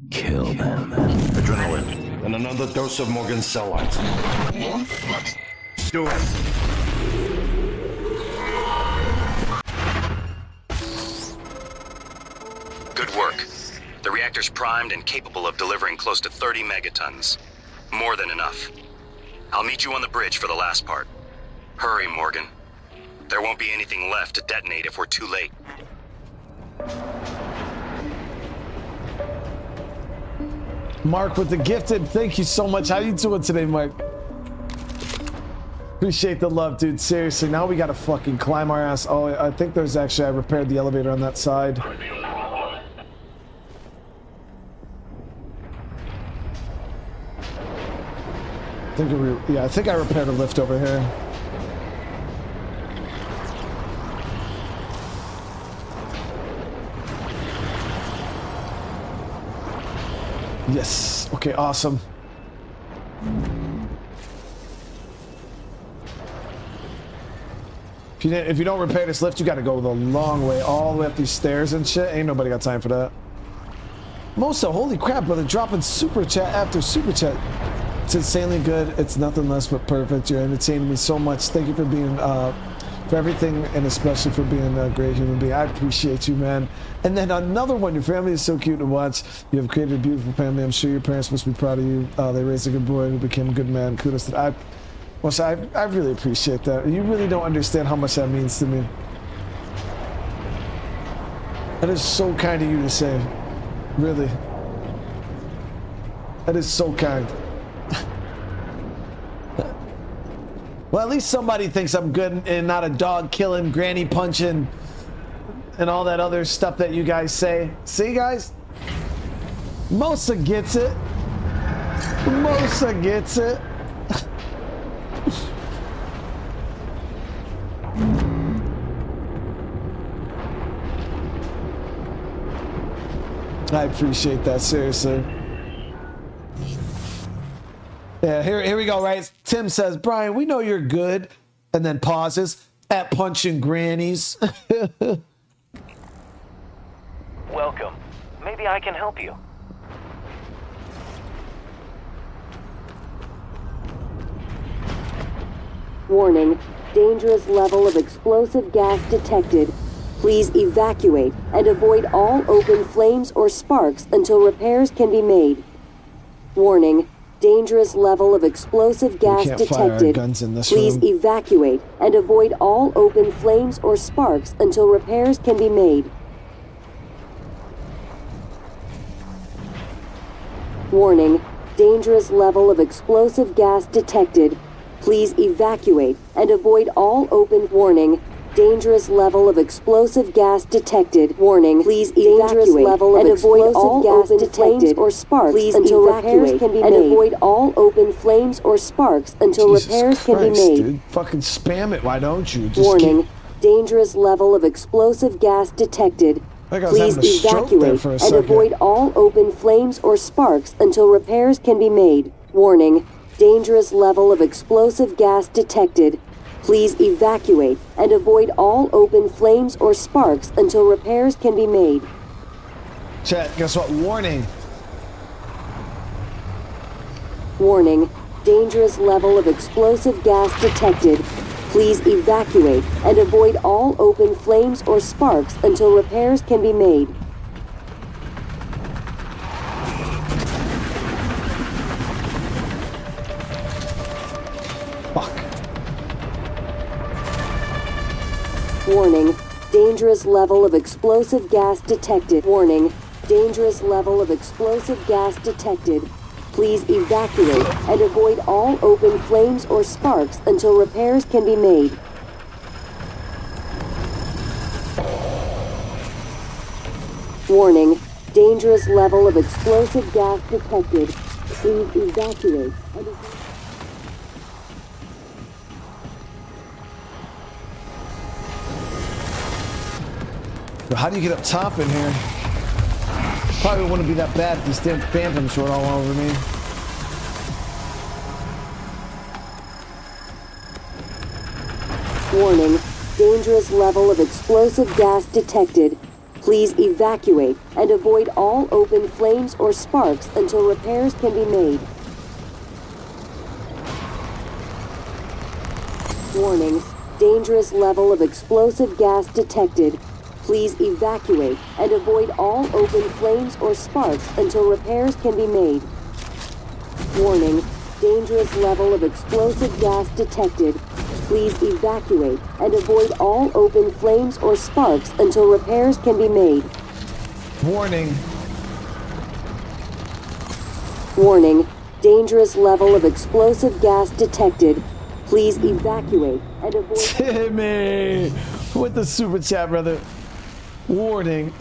Kill them. Adrenaline. And another dose of Morgan's cell lines. Do it. Good work. The reactor's primed and capable of delivering close to 30 megatons. More than enough. I'll meet you on the bridge for the last part. Hurry, Morgan. There won't be anything left to detonate if we're too late. Mark with the gifted. Thank you so much. How you doing today, Mark? Appreciate the love, dude. Seriously, now we gotta fucking climb our ass. Oh, I think there's actually, I repaired the elevator on that side. I think I repaired a lift over here. Yes. Okay, awesome. If you don't repair this lift, you gotta go the long way, all the way up these stairs and shit. Ain't nobody got time for that. Mosa, holy crap, brother, dropping super chat after super chat. It's insanely good. It's nothing less but perfect. You're entertaining me so much. Thank you for being, for everything, and especially for being a great human being. I appreciate you, man. And then another one, your family is so cute to watch. You have created a beautiful family. I'm sure your parents must be proud of you. They raised a good boy who became a good man. Kudos to that. Well, so I really appreciate that. You really don't understand how much that means to me. That is so kind of you to say. Really. That is so kind. Well, at least somebody thinks I'm good and not a dog killing, granny punching, and all that other stuff that you guys say. See, guys? Mosa gets it. Mosa gets it. I appreciate that, seriously. Yeah, here we go, right? Tim says, Brian, we know you're good, and then pauses, at punching grannies. Welcome. Maybe I can help you. Warning, dangerous level of explosive gas detected. Please evacuate and avoid all open flames or sparks until repairs can be made. Warning, dangerous level of explosive gas detected. Please evacuate and avoid all open flames or sparks until repairs can be made. Warning, dangerous level of explosive gas detected. Please evacuate and avoid all open. Warning, dangerous level of explosive gas detected. Warning, please evacuate level and avoid all open flames or sparks until repairs can be made. And avoid all open flames or sparks until repairs can be made. Dude. Fucking spam it, why don't you? Just warning, dangerous level of explosive gas detected. Please evacuate and avoid all open flames or sparks until repairs can be made. Warning, dangerous level of explosive gas detected. Please evacuate and avoid all open flames or sparks until repairs can be made. Chat, guess what? Warning. Warning, dangerous level of explosive gas detected. Please evacuate and avoid all open flames or sparks until repairs can be made. Warning, dangerous level of explosive gas detected. Warning, dangerous level of explosive gas detected. Please evacuate and avoid all open flames or sparks until repairs can be made. Warning, dangerous level of explosive gas detected. Please evacuate and avoid... How do you get up top in here? Probably wouldn't be that bad if these damn phantoms were all over me. Warning, dangerous level of explosive gas detected. Please evacuate and avoid all open flames or sparks until repairs can be made. Warning, dangerous level of explosive gas detected. Please evacuate and avoid all open flames or sparks until repairs can be made. Warning, dangerous level of explosive gas detected. Please evacuate and avoid all open flames or sparks until repairs can be made. Warning. Warning, dangerous level of explosive gas detected. Please evacuate and avoid... Timmy! With the super chat, brother. Warning.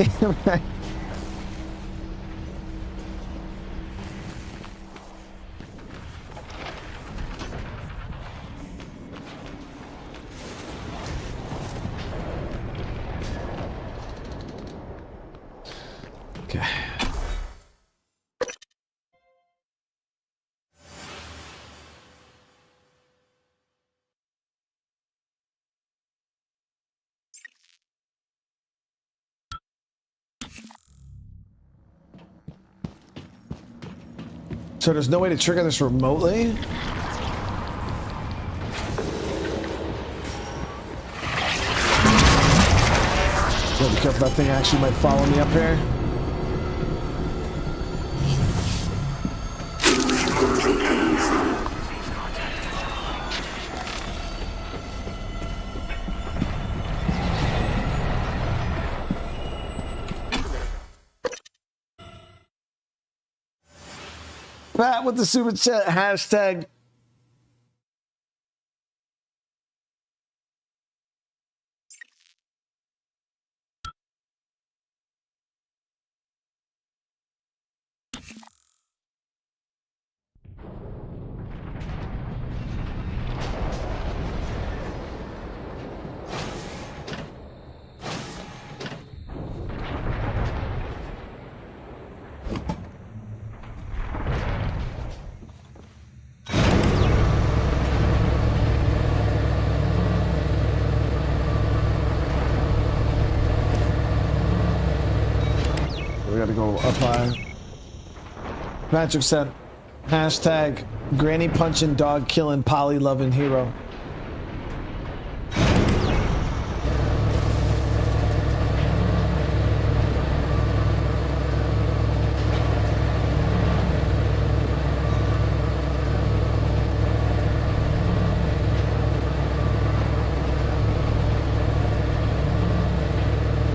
Okay. So there's no way to trigger this remotely? Gotta be careful, that thing actually might follow me up here. Pat with the super chat hashtag. We gotta go up high. Patrick said, hashtag granny punching, dog killing, poly loving hero.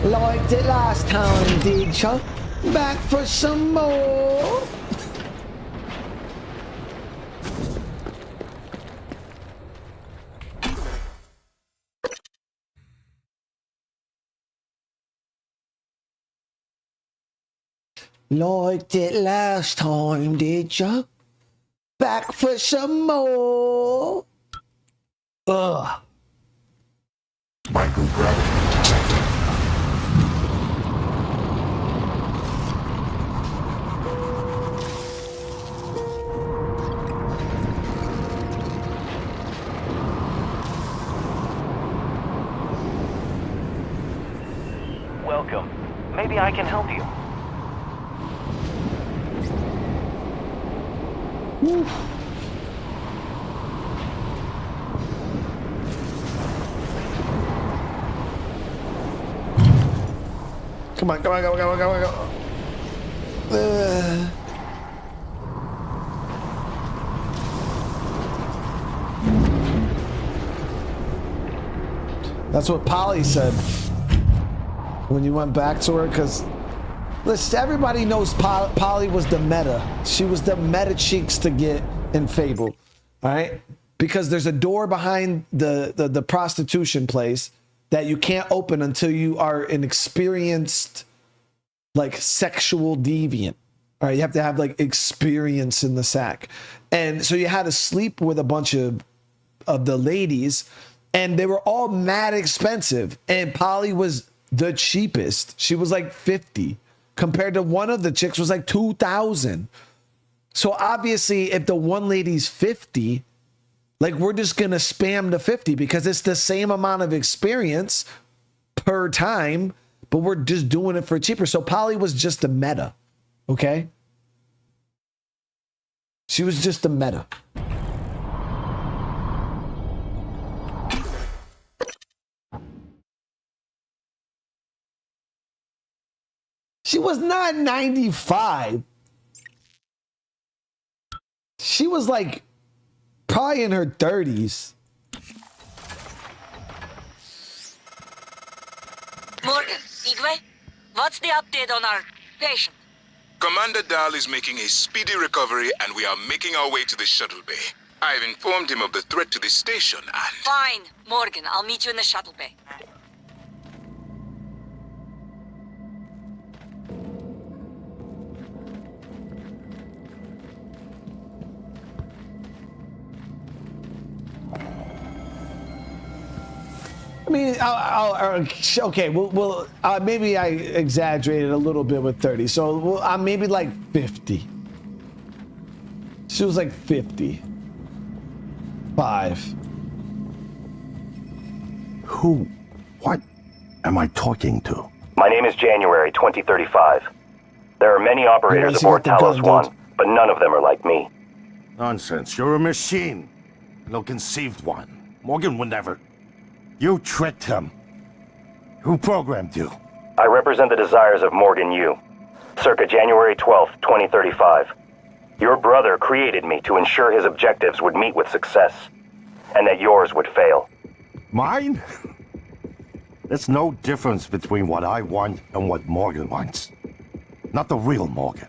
Liked it last time, did ya? Back for some more. Liked it last time, did ya? Back for some more. Ugh. Microgravity. Welcome. Maybe I can help you. Woo. Come on, come on, come on, come on, come on, come on. That's what Polly said when you went back to her, because listen, everybody knows Polly was the meta. She was the meta cheeks to get in Fable, all right? Because there's a door behind the prostitution place that you can't open until you are an experienced, like, sexual deviant. All right, you have to have like experience in the sack, and so you had to sleep with a bunch of the ladies, and they were all mad expensive. And Polly was the cheapest. She was like 50, compared to one of the chicks was like 2,000. So obviously, if the one lady's 50, like we're just gonna spam the 50 because it's the same amount of experience per time, but we're just doing it for cheaper. So Polly was just the meta. Okay? She was just the meta. She was not 95. She was like probably in her 30s. Morgan, Igwe, what's the update on our patient? Commander Dahl is making a speedy recovery, and we are making our way to the shuttle bay. I've informed him of the threat to the station, and... Fine, Morgan, I'll meet you in the shuttle bay. mean, okay, well, maybe I exaggerated a little bit with 30. So maybe like 50. She was like 50. 5. Who? What am I talking to? My name is January 2035. There are many operators aboard Talos I, but none of them are like me. Nonsense. You're a machine. An ill-conceived one. Morgan would never. You tricked him. Who programmed you? I represent the desires of Morgan Yu. Circa January 12th, 2035. Your brother created me to ensure his objectives would meet with success, and that yours would fail. Mine? There's no difference between what I want and what Morgan wants. Not the real Morgan.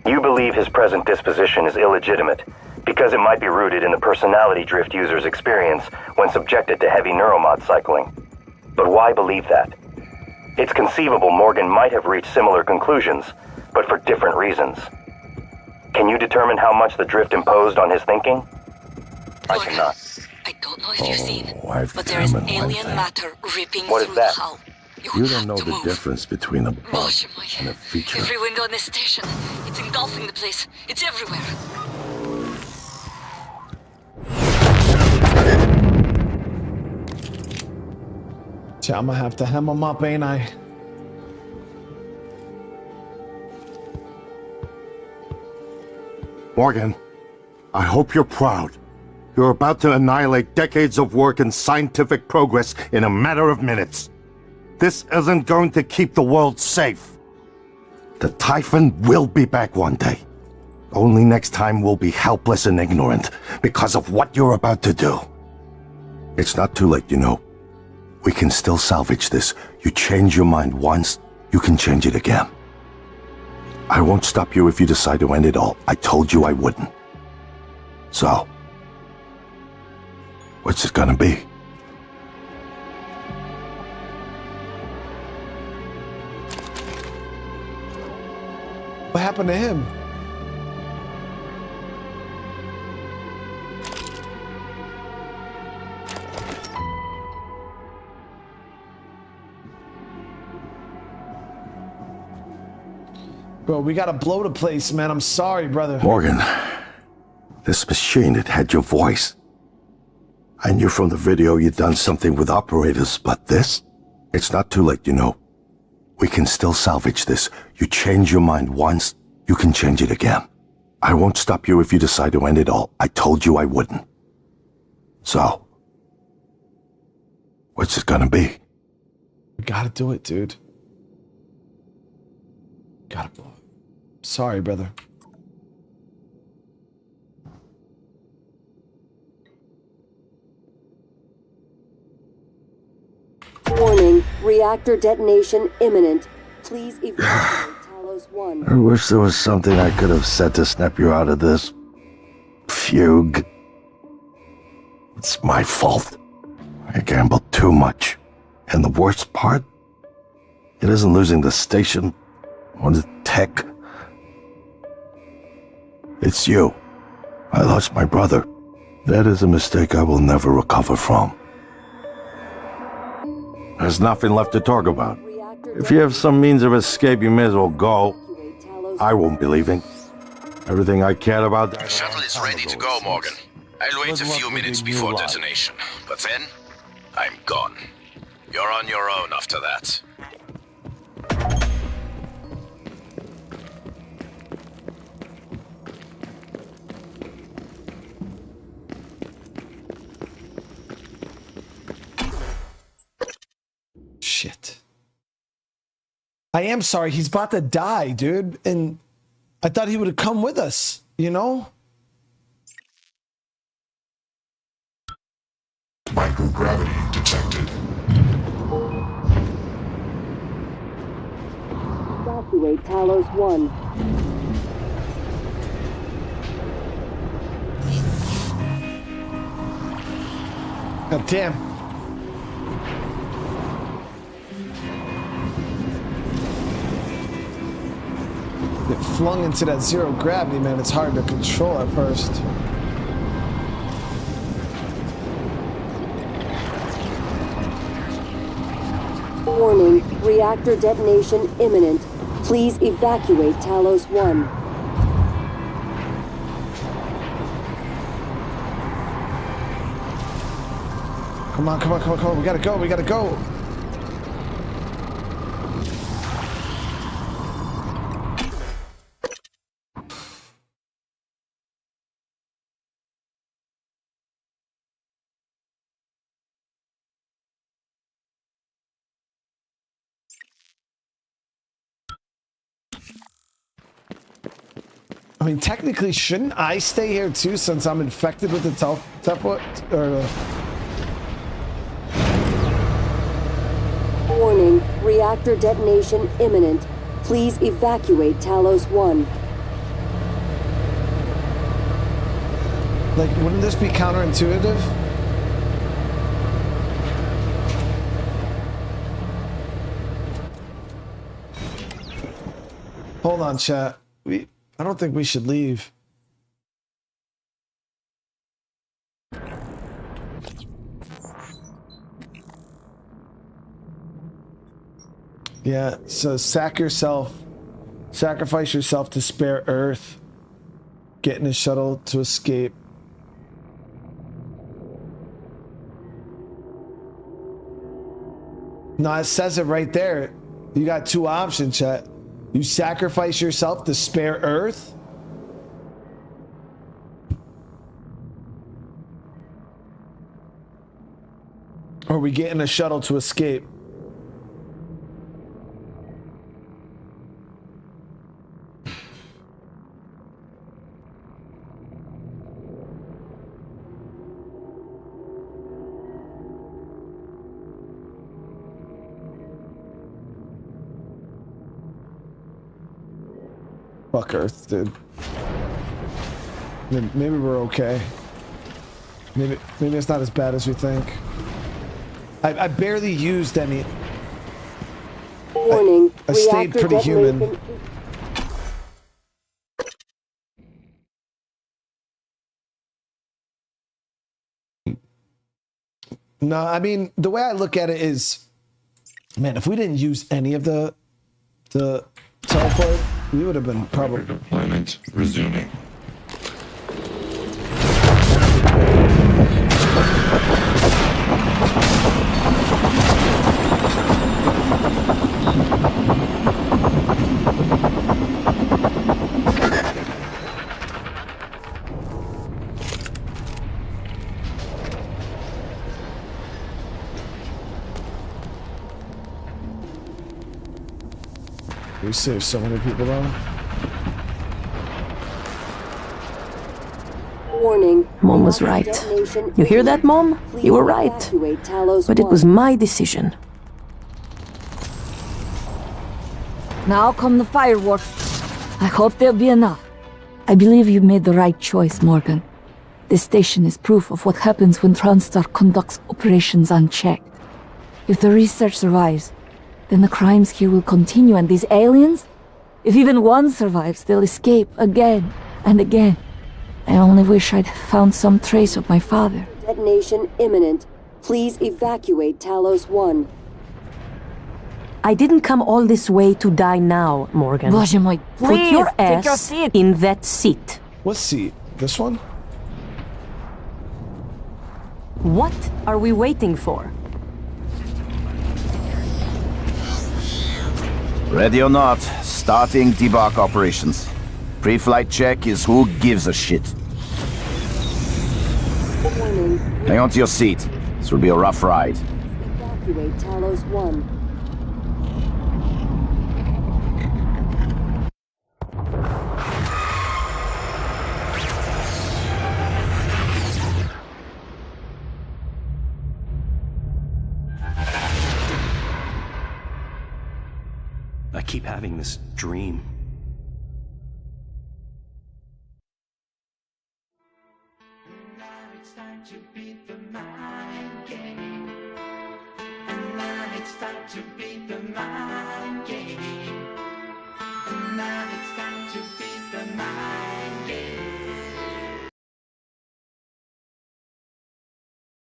You believe his present disposition is illegitimate because it might be rooted in the personality drift users experience when subjected to heavy neuromod cycling. But why believe that? It's conceivable Morgan might have reached similar conclusions, but for different reasons. Can you determine how much the drift imposed on his thinking? I cannot. I don't know if you've seen, I've but there is determined one alien thing. matter ripping What is through that? the hull. You don't know the difference between a bug and a feature. Every window in this station, it's engulfing the place. It's everywhere. So I'm gonna have to hem them up, ain't I? Morgan, I hope you're proud. You're about to annihilate decades of work and scientific progress in a matter of minutes. This isn't going to keep the world safe. The Typhon will be back one day. Only next time we'll be helpless and ignorant because of what you're about to do. It's not too late, you know. We can still salvage this. You change your mind once, you can change it again. I won't stop you if you decide to end it all. I told you I wouldn't. So, what's it gonna be? What happened to him? Bro, we gotta blow the place, man. I'm sorry, brother. Morgan, this machine, it had your voice. I knew from the video you'd done something with operators, but this? It's not too late, you know. We can still salvage this. You change your mind once, you can change it again. I won't stop you if you decide to end it all. I told you I wouldn't. So, what's it gonna be? We gotta do it, dude. Gotta blow it. Sorry, brother. Warning, reactor detonation imminent. Please evacuate Talos I. I wish there was something I could have said to snap you out of this. Fugue. It's my fault. I gambled too much. And the worst part? It isn't losing the station or the tech. It's you. I lost my brother. That is a mistake I will never recover from. There's nothing left to talk about. If you have some means of escape, you may as well go. I won't be leaving. Everything I cared about... The shuttle is ready to go, Morgan. I'll wait a few minutes before detonation, but then, I'm gone. You're on your own after that. Shit. I am sorry. He's about to die, dude. And I thought he would have come with us, you know? Microgravity detected. Evacuate Talos I. God damn. Get flung into that zero gravity, man. It's hard to control at first. Warning, reactor detonation imminent. Please evacuate Talos I. Come on, come on, come on, come on. We gotta go, we gotta go. I mean, technically, shouldn't I stay here too since I'm infected with the Teflon? Warning, reactor detonation imminent. Please evacuate Talos I. Like, wouldn't this be counterintuitive? Hold on, chat. I don't think we should leave. Yeah, so sacrifice yourself to spare Earth. Get in a shuttle to escape. No, it says it right there. You got two options, chat. You sacrifice yourself to spare Earth? Or we get in a shuttle to escape. Fuck Earth, dude. Maybe we're okay. Maybe it's not as bad as we think. I barely used any. Warning. I stayed pretty human. No, I mean, the way I look at it is, man, if we didn't use any of the telephone, we would have been probably. Deployment resuming. We saved so many people though. Warning. Mom was right. You hear that, Mom? You were right. But it was my decision. Now come the fireworks. I hope there'll be enough. I believe you made the right choice, Morgan. This station is proof of what happens when TranStar conducts operations unchecked. If the research survives, then the crimes here will continue, and these aliens? If even one survives, they'll escape again and again. I only wish I'd found some trace of my father. Detonation imminent. Please evacuate Talos I. I didn't come all this way to die now, Morgan. Bоже мой, Put your please, take your ass seat. in that seat. What seat? This one? What are we waiting for? Ready or not, starting debark operations. Pre-flight check is who gives a shit. Warning. Hang on to your seat. This will be a rough ride. Evacuate Talos I. I keep having this dream.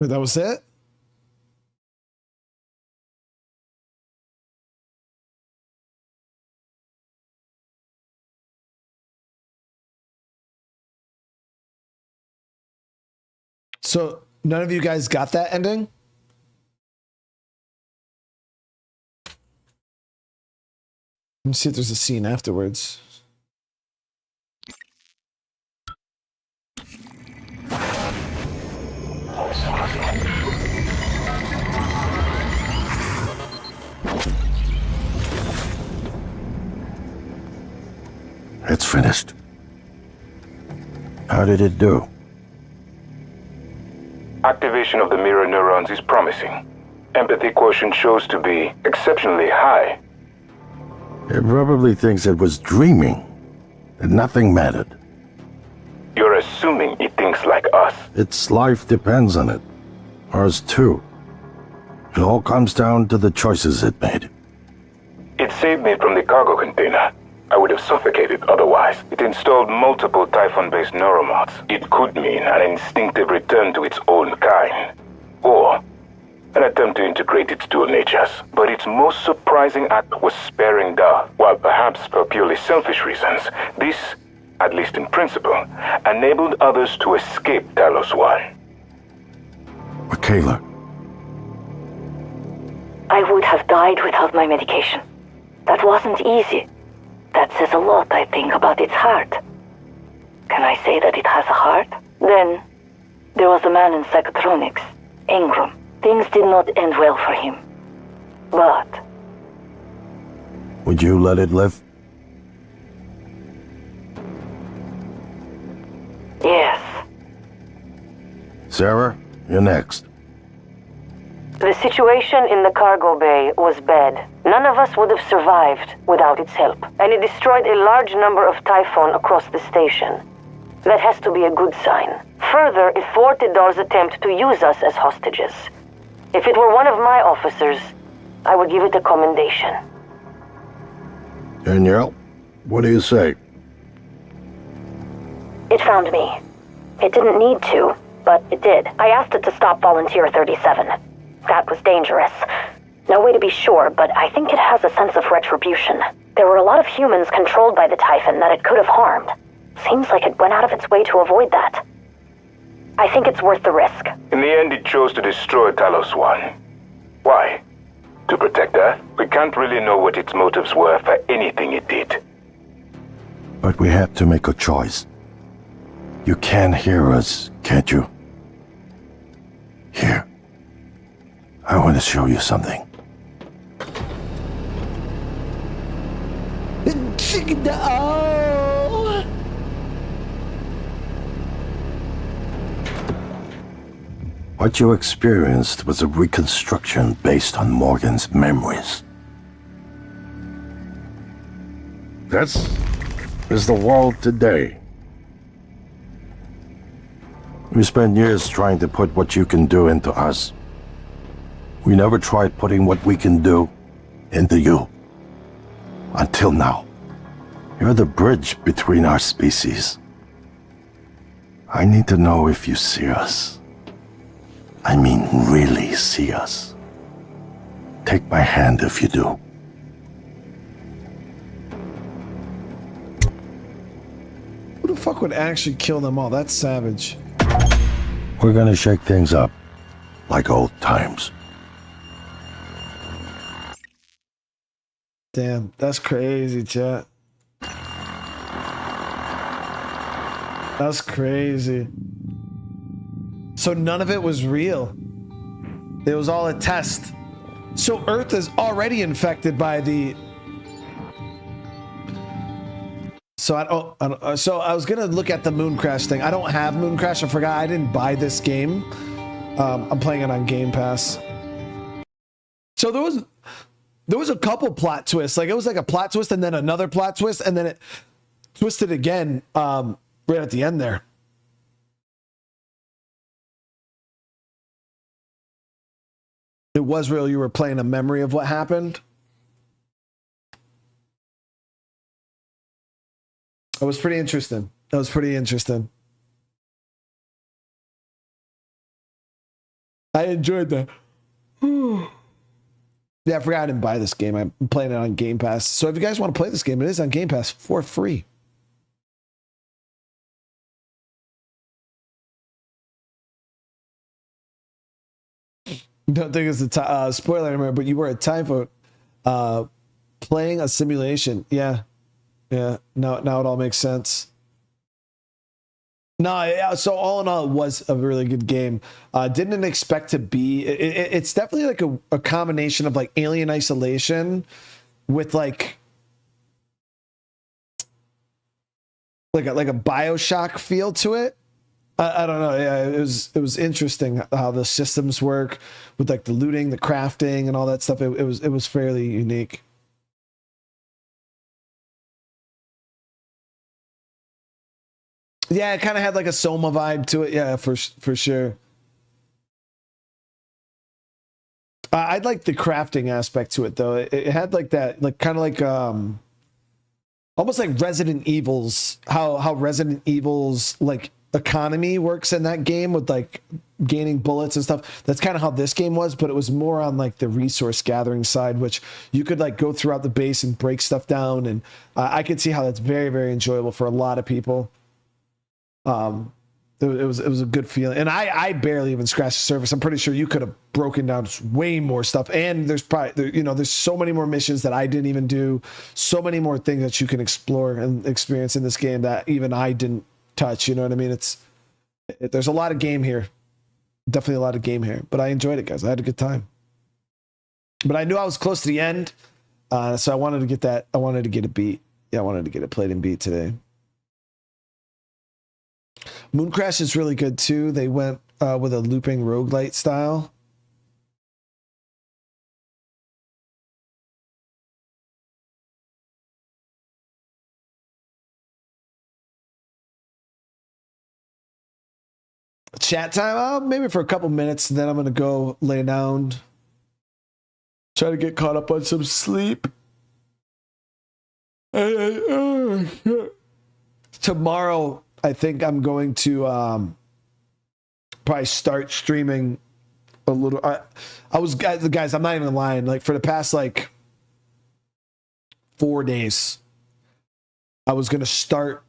Wait, that was it? So none of you guys got that ending? Let me see if there's a scene afterwards. It's finished. How did it do? Activation of the mirror neurons is promising. Empathy quotient shows to be exceptionally high. It probably thinks it was dreaming, that nothing mattered. You're assuming it thinks like us. Its life depends on it. Ours too. It all comes down to the choices it made. It saved me from the cargo container. I would have suffocated otherwise. It installed multiple Typhon-based neuromods. It could mean an instinctive return to its own kind. Or an attempt to integrate its dual natures. But its most surprising act was sparing Dahl. While perhaps for purely selfish reasons, this, at least in principle, enabled others to escape Talos I. Michaela. I would have died without my medication. That wasn't easy. That says a lot, I think, about its heart. Can I say that it has a heart? Then, there was a man in psychotronics, Ingram. Things did not end well for him. But... Would you let it live? yes. Sarah, you're next. The situation in the cargo bay was bad. None of us would have survived without its help, and it destroyed a large number of Typhon across the station. That has to be a good sign. Further, it thwarted Dahl's attempt to use us as hostages. If it were one of my officers, I would give it a commendation. Danielle, what do you say? It found me. It didn't need to, but it did. I asked it to stop Volunteer 37. That was dangerous. No way to be sure, but I think it has a sense of retribution. There were a lot of humans controlled by the Typhon that it could have harmed. Seems like it went out of its way to avoid that. I think it's worth the risk. In the end, it chose to destroy Talos I. Why? To protect Earth? We can't really know what its motives were for anything it did. But we have to make a choice. You can hear us, can't you? Here. I want to show you something. What you experienced was a reconstruction based on Morgan's memories. This is the world today. We spent years trying to put what you can do into us. We never tried putting what we can do into you. Until now. You're the bridge between our species. I need to know if you see us. I mean, really see us. Take my hand if you do. Who the fuck would actually kill them all? That's savage. We're gonna shake things up. Like old times. Damn, that's crazy, chat. That's crazy. So none of it was real. It was all a test. So Earth is already infected by the... So I was gonna look at the moon crash thing. I don't have moon crash. I forgot I didn't buy this game. I'm playing it on Game Pass. So there was a couple plot twists. Like it was like a plot twist and then another plot twist and then it twisted again right at the end there. It was real. You were playing a memory of what happened. That was pretty interesting. That was pretty interesting. I enjoyed that. Yeah, I forgot I didn't buy this game. I'm playing it on Game Pass. So if you guys want to play this game, it is on Game Pass for free. don't think it's a spoiler anymore, but you were a typhoon playing a simulation. Yeah. Now it all makes sense. No, yeah, so all in all, it was a really good game. Didn't expect to be. It's definitely like a combination of like Alien Isolation with like a BioShock feel to it. I don't know. Yeah, it was interesting how the systems work with like the looting, the crafting, and all that stuff. It was fairly unique. Yeah, it kind of had like a Soma vibe to it. Yeah, for sure. I'd like the crafting aspect to it though. It had like that, like kind of like almost like Resident Evil's how Resident Evil's like economy works in that game with like gaining bullets and stuff. That's kind of how this game was, but it was more on like the resource gathering side, which you could like go throughout the base and break stuff down. And I could see how that's very, very enjoyable for a lot of people. It was a good feeling, and I barely even scratched the surface. I'm pretty sure you could have broken down way more stuff, and there's probably there's so many more missions that I didn't even do, so many more things that you can explore and experience in this game that even I didn't touch. You know what I mean? There's a lot of game here, definitely a lot of game here, but I enjoyed it, guys. I had a good time, but I knew I was close to the end, so I wanted to get that. I wanted to get it beat. Yeah, I wanted to get it played and beat today. Mooncrash is really good too. They went with a looping roguelite style. Chat time, maybe for a couple minutes, and then I'm gonna go lay down, try to get caught up on some sleep. Tomorrow, I think I'm going to probably start streaming a little. I was guys. I'm not even lying. Like for the past like 4 days, I was gonna start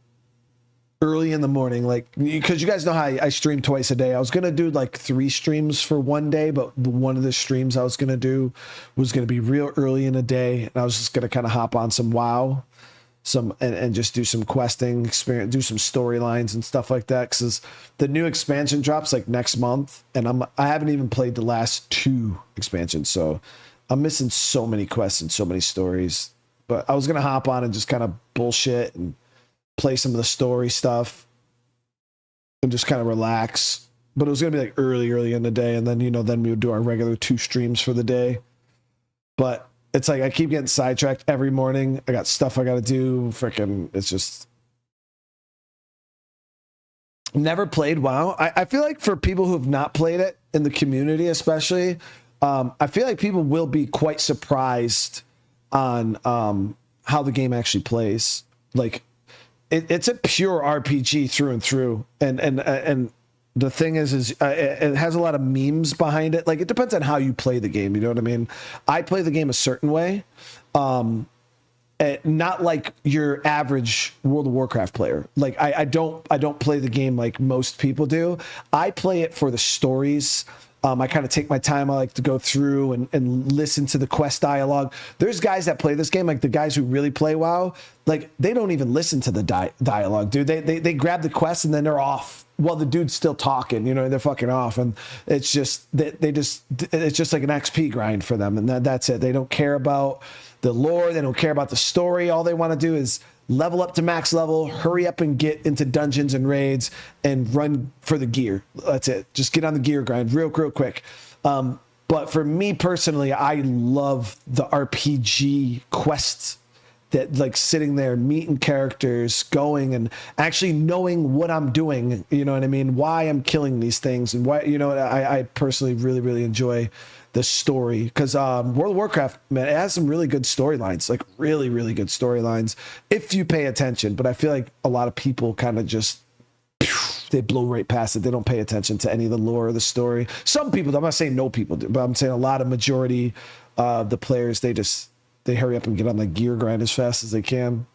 early in the morning, like because you guys know how I stream twice a day. I was gonna do like 3 streams for one day, but one of the streams I was gonna do was gonna be real early in the day, and I was just gonna kind of hop on some WoW. And just do some questing experience, do some storylines and stuff like that. Because the new expansion drops like next month, and I haven't even played the last 2 expansions, so I'm missing so many quests and so many stories. But I was gonna hop on and just kind of bullshit and play some of the story stuff and just kind of relax. But it was gonna be like early in the day, and then then we would do our regular 2 streams for the day. But it's like I keep getting sidetracked every morning. I got stuff I got to do. Freaking, it's just never played WoW. I feel like for people who have not played it in the community, especially, I feel like people will be quite surprised on how the game actually plays. Like it's a pure RPG through and through, and the thing is it has a lot of memes behind it. Like it depends on how you play the game. You know what I mean? I play the game a certain way, not like your average World of Warcraft player. Like I don't play the game like most people do. I play it for the stories. I kind of take my time. I like to go through and listen to the quest dialogue. There's guys that play this game, like the guys who really play WoW, like they don't even listen to the dialogue, dude. They grab the quest and then they're off while the dude's still talking. They're fucking off, and it's just it's just like an XP grind for them, and that's it. They don't care about the lore. They don't care about the story. All they want to do is level up to max level, hurry up and get into dungeons and raids, and run for the gear. That's it. Just get on the gear grind real quick. But for me personally, I love the RPG quests that like sitting there, meeting characters, going and actually knowing what I'm doing. You know what I mean? Why I'm killing these things, and why, I personally really enjoy the story, because World of Warcraft, man, it has some really good storylines, like really good storylines if you pay attention. But I feel like a lot of people kind of just they blow right past it. They don't pay attention to any of the lore or the story. Some people, I'm not saying no people do, but I'm saying a lot of majority of the players, they hurry up and get on the gear grind as fast as they can.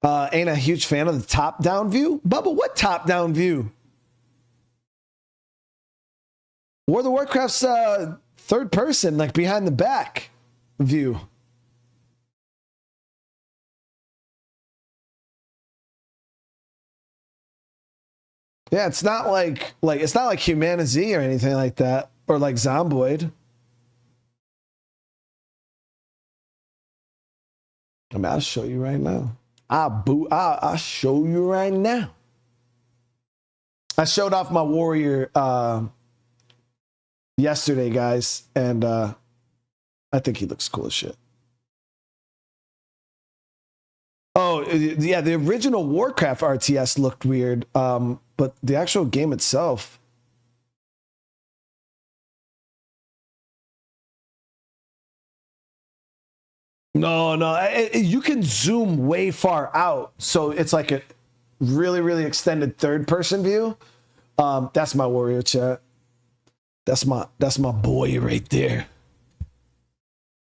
Ain't a huge fan of the top-down view. Bubba, what top-down view? World of Warcraft's third person, like behind the back view. Yeah, it's not like it's not like Humanity or anything like that, or like Zomboid. I mean, I'll show you right now. I'll show you right now. I showed off my warrior yesterday, guys, and I think he looks cool as shit. Oh, yeah, the original Warcraft RTS looked weird, but the actual game itself... No, you can zoom way far out, so it's like a really, really extended third-person view. That's my warrior, chat. That's my boy right there.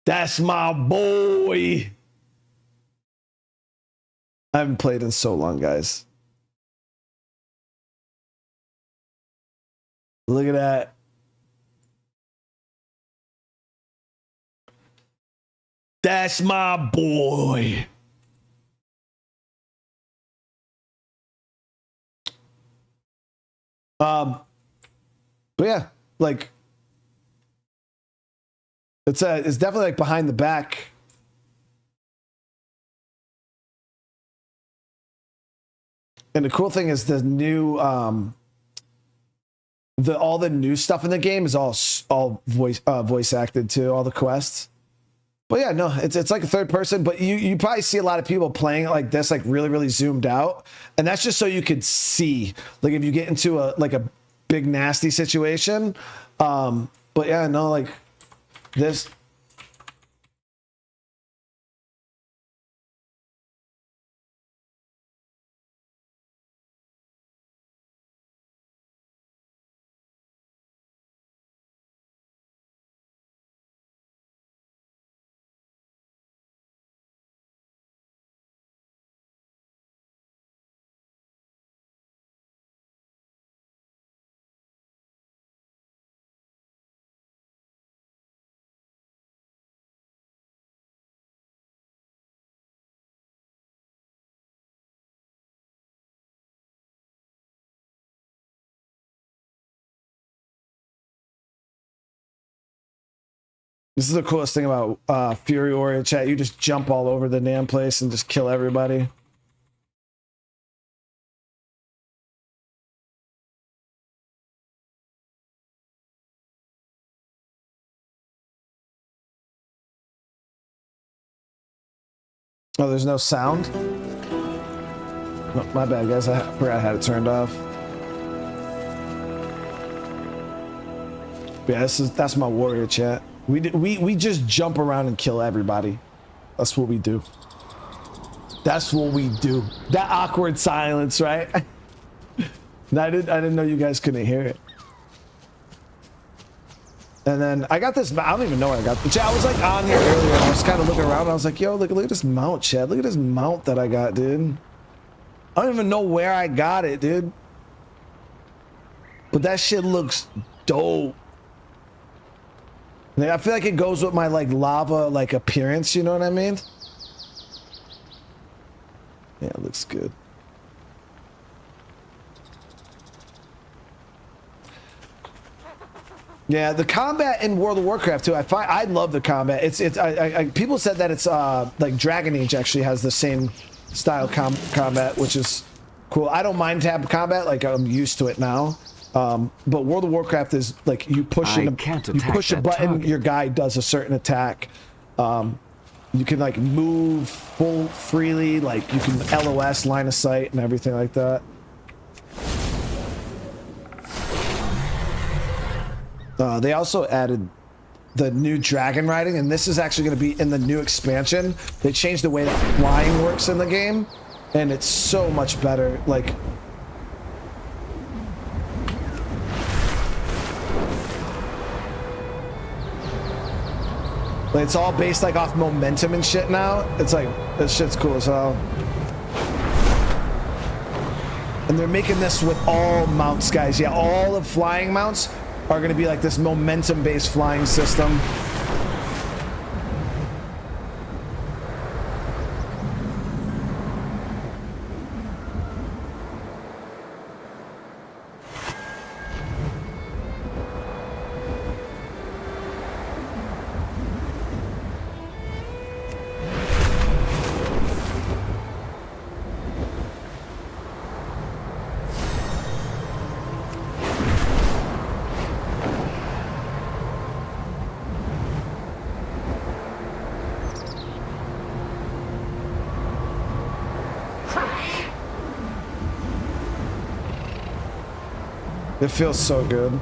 That's my boy. I haven't played in so long, guys. Look at that. That's my boy. But yeah, like it's definitely like behind the back. And the cool thing is the new all the new stuff in the game is all voice acted too, all the quests. But yeah, no, it's like a third person, but you probably see a lot of people playing it like this, like really, really zoomed out. And that's just so you could see, like if you get into a big nasty situation. But yeah, no, like this. This is the coolest thing about Fury Warrior chat. You just jump all over the damn place and just kill everybody. Oh, there's no sound? Oh, my bad, guys. I forgot I had it turned off. Yeah, that's my warrior chat. We just jump around and kill everybody. That's what we do. That's what we do. That awkward silence, right? I didn't know you guys couldn't hear it. And then I got this. I don't even know where I got. I was like on here earlier. And I was kind of looking around. And I was like, yo, look at this mount, Chad. Look at this mount that I got, dude. I don't even know where I got it, dude. But that shit looks dope. Like, I feel like it goes with my like lava like appearance. You know what I mean? Yeah, it looks good. Yeah, the combat in World of Warcraft too. I love the combat. People said that it's like Dragon Age actually has the same style combat, which is cool. I don't mind tab combat, like I'm used to it now. But World of Warcraft is like you push a button, target. Your guy does a certain attack. You can like move freely, like you can LOS, line of sight, and everything like that. They also added the new dragon riding, and this is actually going to be in the new expansion. They changed the way that flying works in the game, and it's so much better. Like, it's all based like off momentum and shit now. It's like, this shit's cool as hell. And they're making this with all mounts, guys. Yeah, all of flying mounts are going to be like this momentum-based flying system. It feels so good.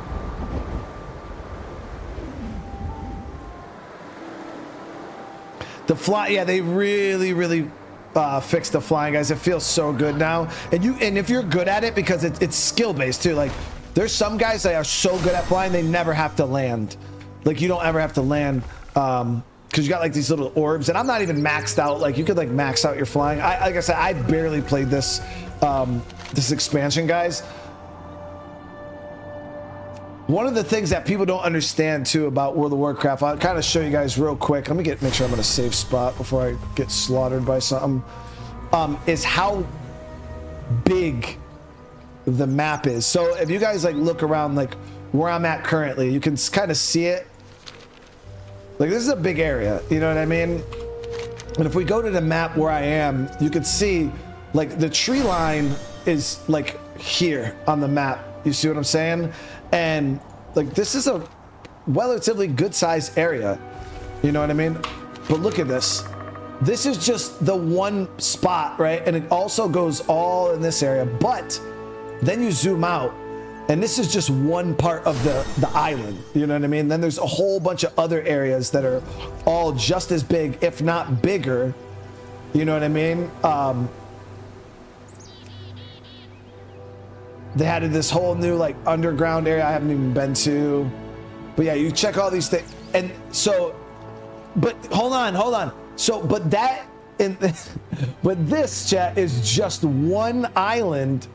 The fly, yeah, they really fixed the flying, guys. It feels so good now. And if you're good at it, because it's skill based too. Like there's some guys that are so good at flying they never have to land. Like you don't ever have to land because you got like these little orbs. And I'm not even maxed out. Like you could like max out your flying. Like I said, I barely played this this expansion, guys. One of the things that people don't understand too about World of Warcraft, I'll kind of show you guys real quick. Let me make sure I'm in a safe spot before I get slaughtered by something. Is how big the map is. So if you guys like look around like where I'm at currently, you can kind of see it. Like this is a big area, you know what I mean? And if we go to the map where I am, you can see like the tree line is like here on the map. You see what I'm saying? And like this is a relatively good sized area, you know what I mean? But look at this. This is just the one spot, right? And it also goes all in this area, but then you zoom out and this is just one part of the island, you know what I mean? Then there's a whole bunch of other areas that are all just as big, if not bigger, you know what I mean? They added this whole new like underground area I haven't even been to. But yeah, you check all these things. And so, but hold on. So, but that, but this, chat, is just one island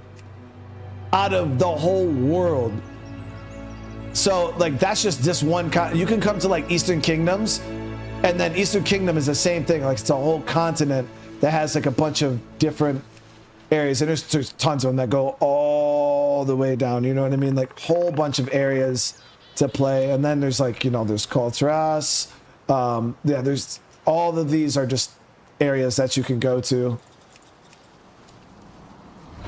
out of the whole world. So like, that's just this one, you can come to like Eastern Kingdoms and then Eastern Kingdom is the same thing. Like it's a whole continent that has like a bunch of different areas, and there's tons of them that go all the way down, you know what I mean? Like whole bunch of areas to play. And then there's like, you know, there's CORSAIR. Yeah, there's all of these are just areas that you can go to.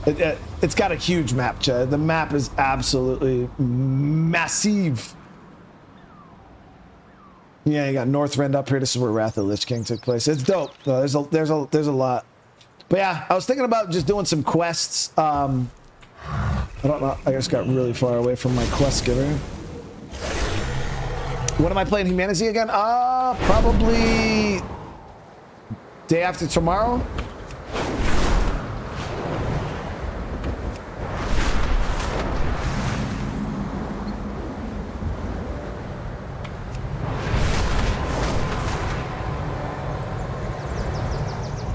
It's got a huge map, Chad. The map is absolutely massive. Yeah, you got Northrend up here. This is where Wrath of the Lich King took place. It's dope. There's a lot. But yeah, I was thinking about just doing some quests. I don't know. I just got really far away from my quest giver. When am I playing Humanity again? Probably day after tomorrow.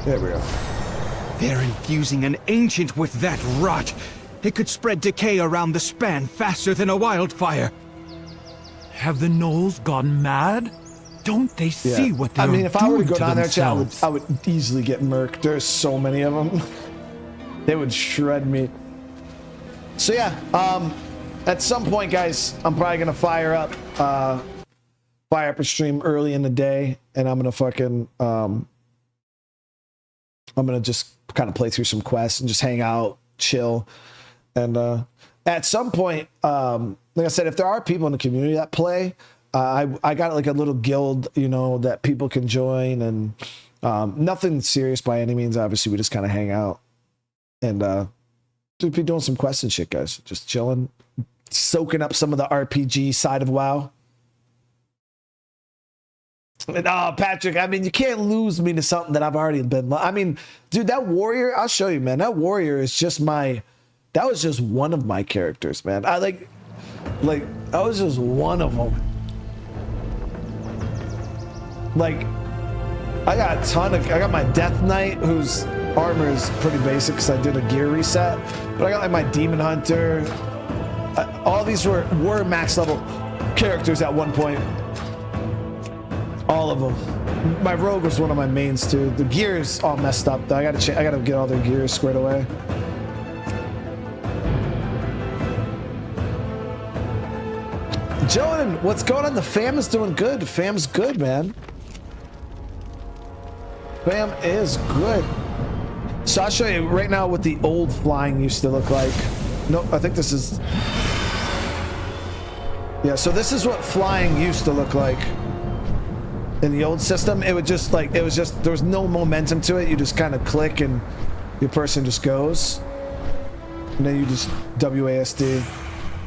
There we go. They're infusing an ancient with that rot. It could spread decay around the span faster than a wildfire. Have the gnolls gone mad? Don't they see what they're doing? I mean, if I were to go down there, themselves? I would easily get murked. There's so many of them. They would shred me. So yeah, at some point, guys, I'm probably gonna fire up a stream early in the day, and I'm gonna fucking I'm gonna just kind of play through some quests and just hang out, chill, and at some point, like I said, if there are people in the community that play, I got like a little guild, you know, that people can join, and nothing serious by any means. Obviously, we just kind of hang out and just be doing some quests and shit, guys. Just chilling, soaking up some of the RPG side of WoW. And, Patrick, I mean, you can't lose me to something that I've already been. I mean, dude, that warrior, I'll show you, man. That warrior is just that was just one of my characters, man. I like, that was just one of them. Like, I got my Death Knight, who's armor is pretty basic because I did a gear reset. But I got like my Demon Hunter. All these were max level characters at one point. All of them. My rogue was one of my mains too. The gear's all messed up though. I gotta get all their gears squared away. Joan, what's going on? The fam is doing good. The fam's good, man. Fam is good. So I'll show you right now what the old flying used to look like. Nope, I think this is... Yeah, so this is what flying used to look like. In the old system, it would just like, it was just, there was no momentum to it. You just kind of click and your person just goes. And then you just WASD.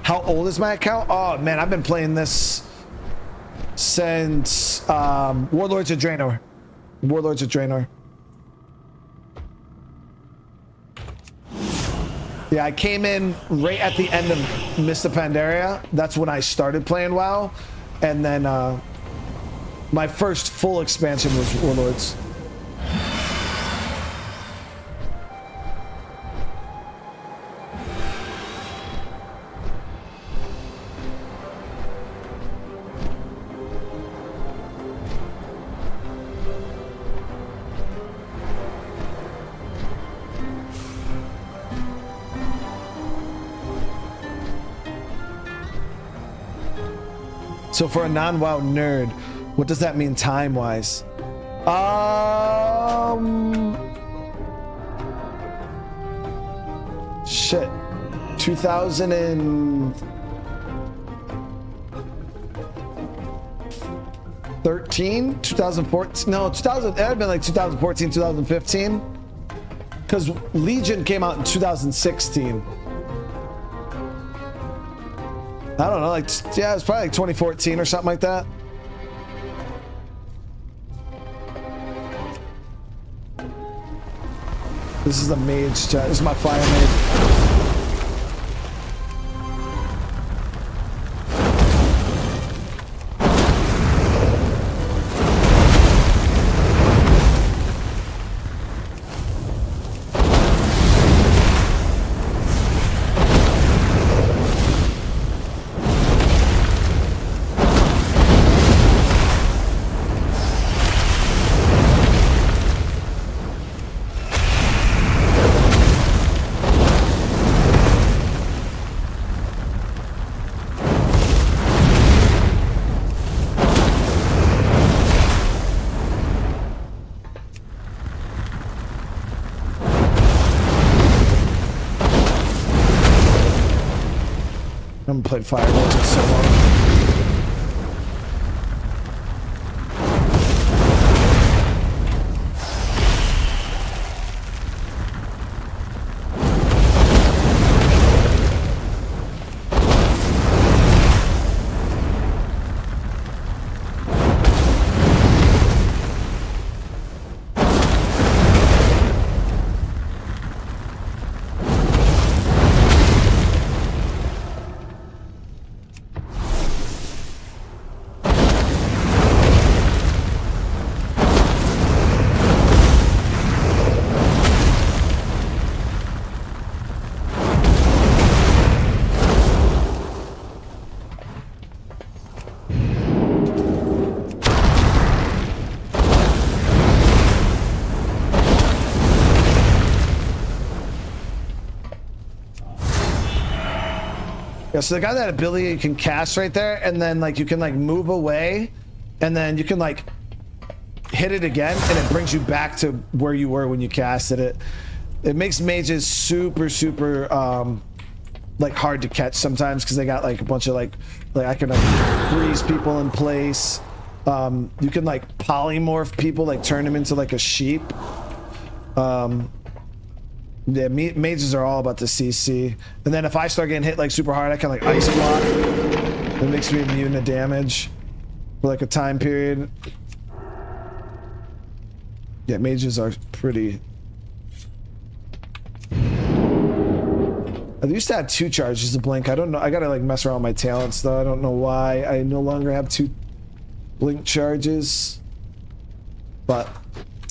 How old is my account? Oh man, I've been playing this since Warlords of Draenor. Warlords of Draenor. Yeah, I came in right at the end of Mist of Pandaria. That's when I started playing WoW. And then my first full expansion was Warlords. So for a non-WoW nerd, what does that mean time-wise? Shit. 2013? 2014? No, 2000. It had been like 2014, 2015. Because Legion came out in 2016. I don't know, like, yeah, it's probably like 2014 or something like that. This is the mage chat. This is my fire mage. I haven't played Firewatch in so long. Yeah, so they got that ability you can cast right there, and then like you can like move away, and then you can like hit it again, and it brings you back to where you were when you casted it. It makes mages super like hard to catch sometimes because they got like a bunch of like I can like freeze people in place. You can like polymorph people, like turn them into like a sheep. Yeah, mages are all about the CC. And then if I start getting hit like super hard, I can like ice block. It makes me immune to damage for like a time period. Yeah, mages are pretty... I used to have 2 charges to blink. I don't know. I gotta like mess around with my talents though. I don't know why I no longer have 2 blink charges. But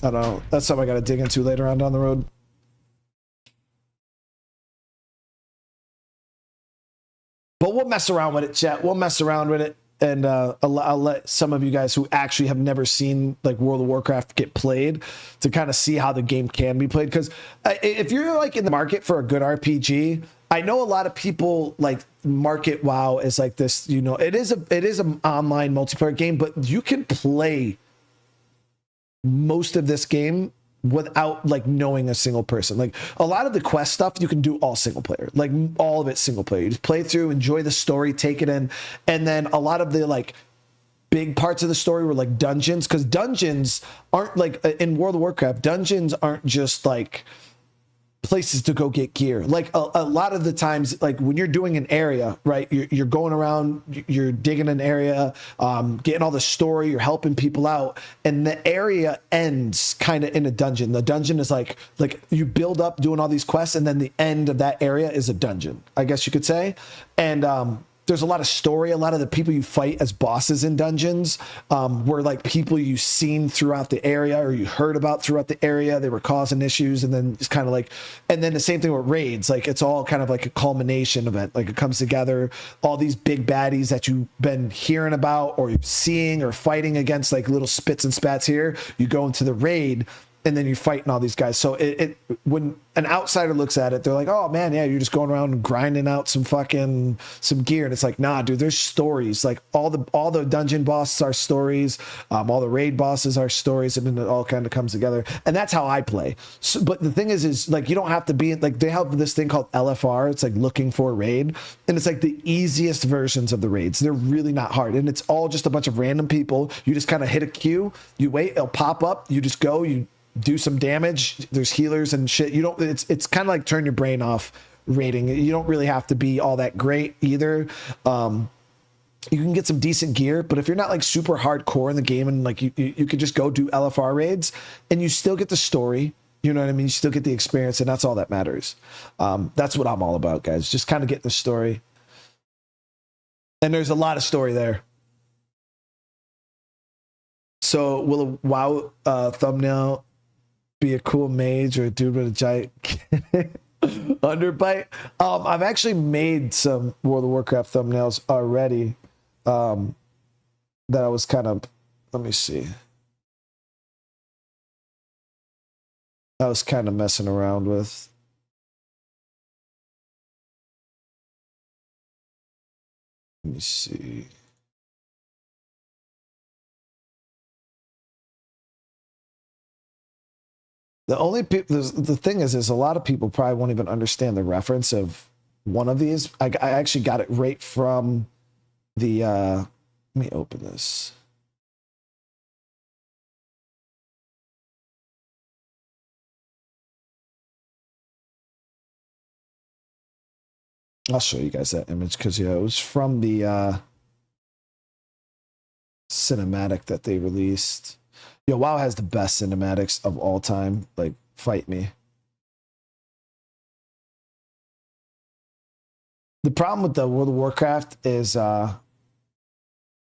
I don't know. That's something I got to dig into later on down the road. But we'll mess around with it, chat. We'll mess around with it. And I'll let some of you guys who actually have never seen like World of Warcraft get played to kind of see how the game can be played. Because if you're like in the market for a good RPG, I know a lot of people like market WoW as like this. You know, it is an online multiplayer game, but you can play most of this game without like knowing a single person. Like a lot of the quest stuff you can do all single player, like all of it single player. You just play through, enjoy the story, take it in. And then a lot of the like big parts of the story were like dungeons, because dungeons aren't like in World of Warcraft, dungeons aren't just like places to go get gear. Like a lot of the times, like when you're doing an area, right, you're going around, you're digging an area, getting all the story, you're helping people out, and the area ends kind of in a dungeon. The dungeon is like you build up doing all these quests, and then the end of that area is a dungeon, I guess you could say. And there's a lot of story. A lot of the people you fight as bosses in dungeons were like people you've seen throughout the area or you heard about throughout the area. They were causing issues, and then it's kind of like, and then the same thing with raids. Like it's all kind of like a culmination event. Like it comes together, all these big baddies that you've been hearing about or seeing or fighting against, like little spits and spats here. You go into the raid, and then you're fighting all these guys. So it when an outsider looks at it, they're like, oh man, yeah, you're just going around and grinding out some gear. And it's like, nah, dude, there's stories. Like all the dungeon bosses are stories. All the raid bosses are stories, and then it all kind of comes together. And that's how I play. So, but the thing is like, you don't have to be like, they have this thing called LFR. It's like looking for a raid. And it's like the easiest versions of the raids. They're really not hard. And it's all just a bunch of random people. You just kind of hit a queue, you wait, it'll pop up. You just go, you do some damage. There's healers and shit. You don't, it's kind of like turn your brain off raiding. You don't really have to be all that great either. You can get some decent gear, but if you're not like super hardcore in the game, and like you could just go do LFR raids and you still get the story, you know what I mean? You still get the experience, and that's all that matters. That's what I'm all about, guys. Just kind of get the story. And there's a lot of story there. So will a WoW thumbnail be a cool mage or a dude with a giant underbite? I've actually made some World of Warcraft thumbnails already that I was kind of, let me see. I was kind of messing around with. Let me see. The only people, the thing is a lot of people probably won't even understand the reference of one of these. I actually got it right from the, let me open this. I'll show you guys that image because, yeah, it was from the cinematic that they released. Yo, WoW has the best cinematics of all time. Like, fight me. The problem with the World of Warcraft is I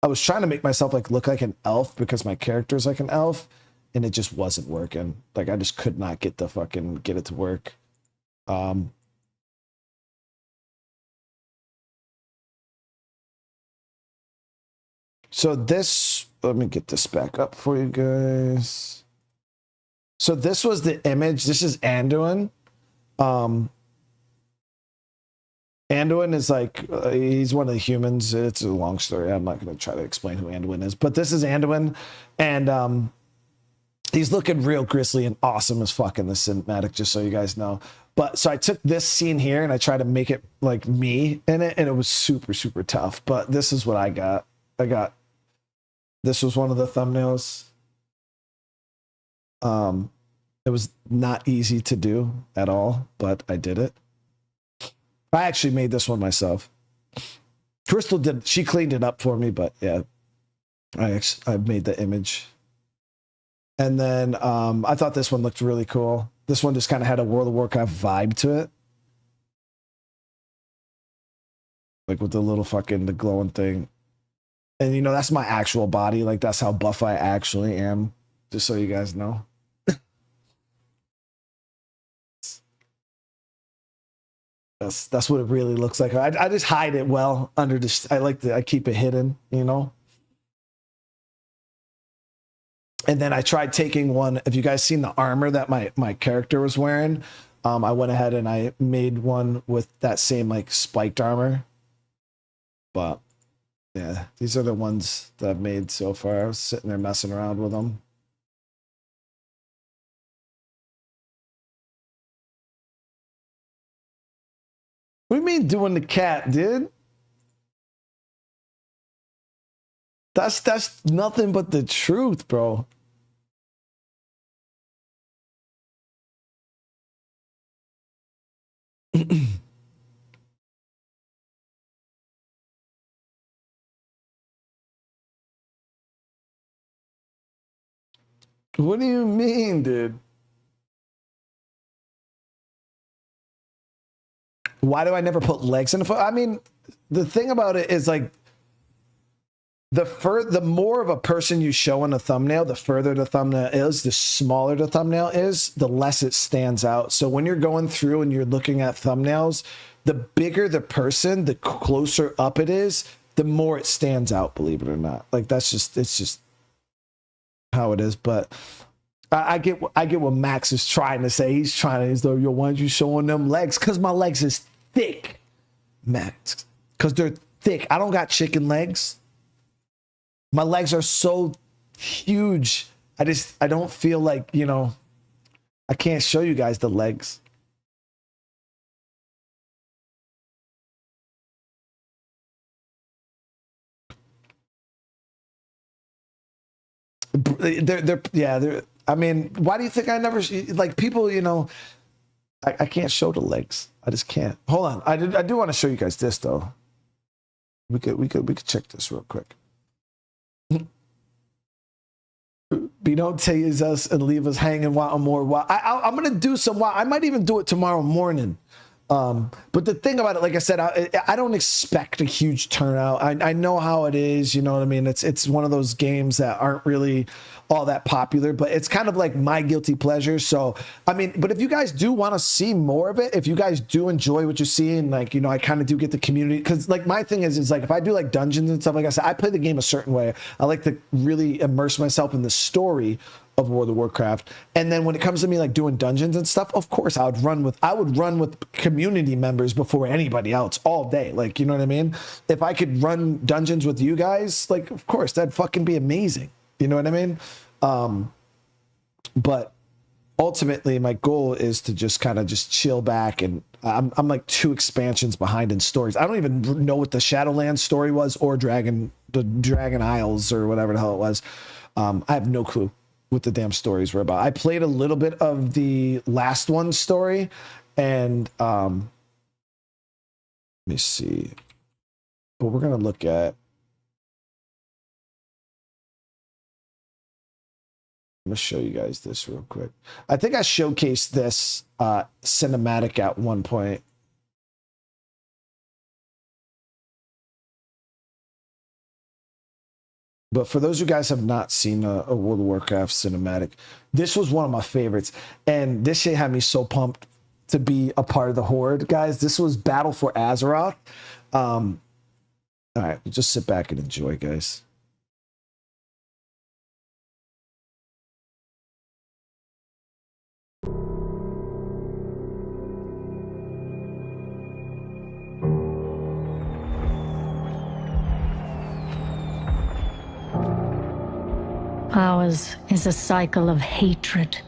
was trying to make myself like look like an elf because my character's like an elf, and it just wasn't working. Like I just could not get it to work. So this, let me get this back up for you guys. So this was the image. This is Anduin. Anduin is like, he's one of the humans. It's a long story. I'm not going to try to explain who Anduin is, but this is Anduin. And he's looking real grisly and awesome as fuck in the cinematic, just so you guys know. But so I took this scene here and I tried to make it like me in it, and it was super, super tough. But this is what I got. This was one of the thumbnails. It was not easy to do at all, but I did it. I actually made this one myself. Crystal did, she cleaned it up for me, but yeah, I made the image. And then I thought this one looked really cool. This one just kind of had a World of Warcraft vibe to it. Like with the little the glowing thing. And you know, that's my actual body. Like that's how buff I actually am. Just so you guys know. That's what it really looks like. I just hide it well under this. I keep it hidden, you know. And then I tried taking one. If you guys seen the armor that my character was wearing, I went ahead and I made one with that same like spiked armor. But yeah, these are the ones that I've made so far. I was sitting there messing around with them. What do you mean doing the cat, dude? That's nothing but the truth, bro. What do you mean, dude? Why do I never put legs in the foot? I mean, the thing about it is like the more of a person you show in a thumbnail, the further the thumbnail is, the smaller the thumbnail is, the less it stands out. So when you're going through and you're looking at thumbnails, the bigger the person, the closer up it is, the more it stands out, believe it or not. Like it's just how it is. But I get what Max is trying to say. He's like, yo, why aren't you showing them legs? Because my legs is thick, Max. Because they're thick. I don't got chicken legs. My legs are so huge. I don't feel like, you know, I can't show you guys the legs. They're I mean, why do you think I never like people, you know, I can't show the legs. I just can't. Hold on. I do want to show you guys this though. We could check this real quick. But don't tase us and leave us hanging wanting more. I'm gonna do some. I might even do it tomorrow morning. But the thing about it, like I said, I don't expect a huge turnout. I know how it is, you know what I mean? It's one of those games that aren't really all that popular, but it's kind of like my guilty pleasure. So, I mean, but if you guys do want to see more of it, if you guys do enjoy what you're seeing, like, you know, I kind of do get the community, because like my thing is like if I do like dungeons and stuff, like I said, I play the game a certain way. I like to really immerse myself in the story of World of Warcraft. And then when it comes to me like doing dungeons and stuff, of course I would run with community members before anybody else all day. Like, you know what I mean? If I could run dungeons with you guys, like, of course, that'd fucking be amazing. You know what I mean? But ultimately my goal is to just kind of just chill back, and I'm like 2 expansions behind in stories. I don't even know what the Shadowlands story was or the Dragon Isles or whatever the hell it was. I have no clue what the damn stories were about. I played a little bit of the last one's story, and let me see. But we're gonna look at. I'm gonna show you guys this real quick. I think I showcased this cinematic at one point. But for those of you guys who have not seen a World of Warcraft cinematic, this was one of my favorites. And this shit had me so pumped to be a part of the Horde, guys. This was Battle for Azeroth. All right, just sit back and enjoy, guys. Ours is a cycle of hatred.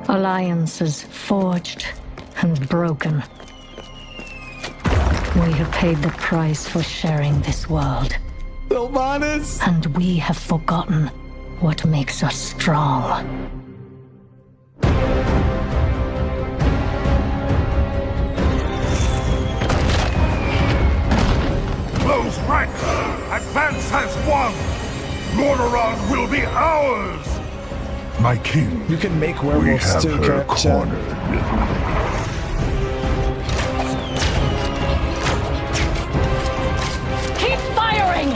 Alliances forged and broken. We have paid the price for sharing this world. Sylvanas! And we have forgotten what makes us strong. Close ranks! Advance has won! Lordaeron will be ours! My king, you can make werewolves we have her cornered. Keep firing!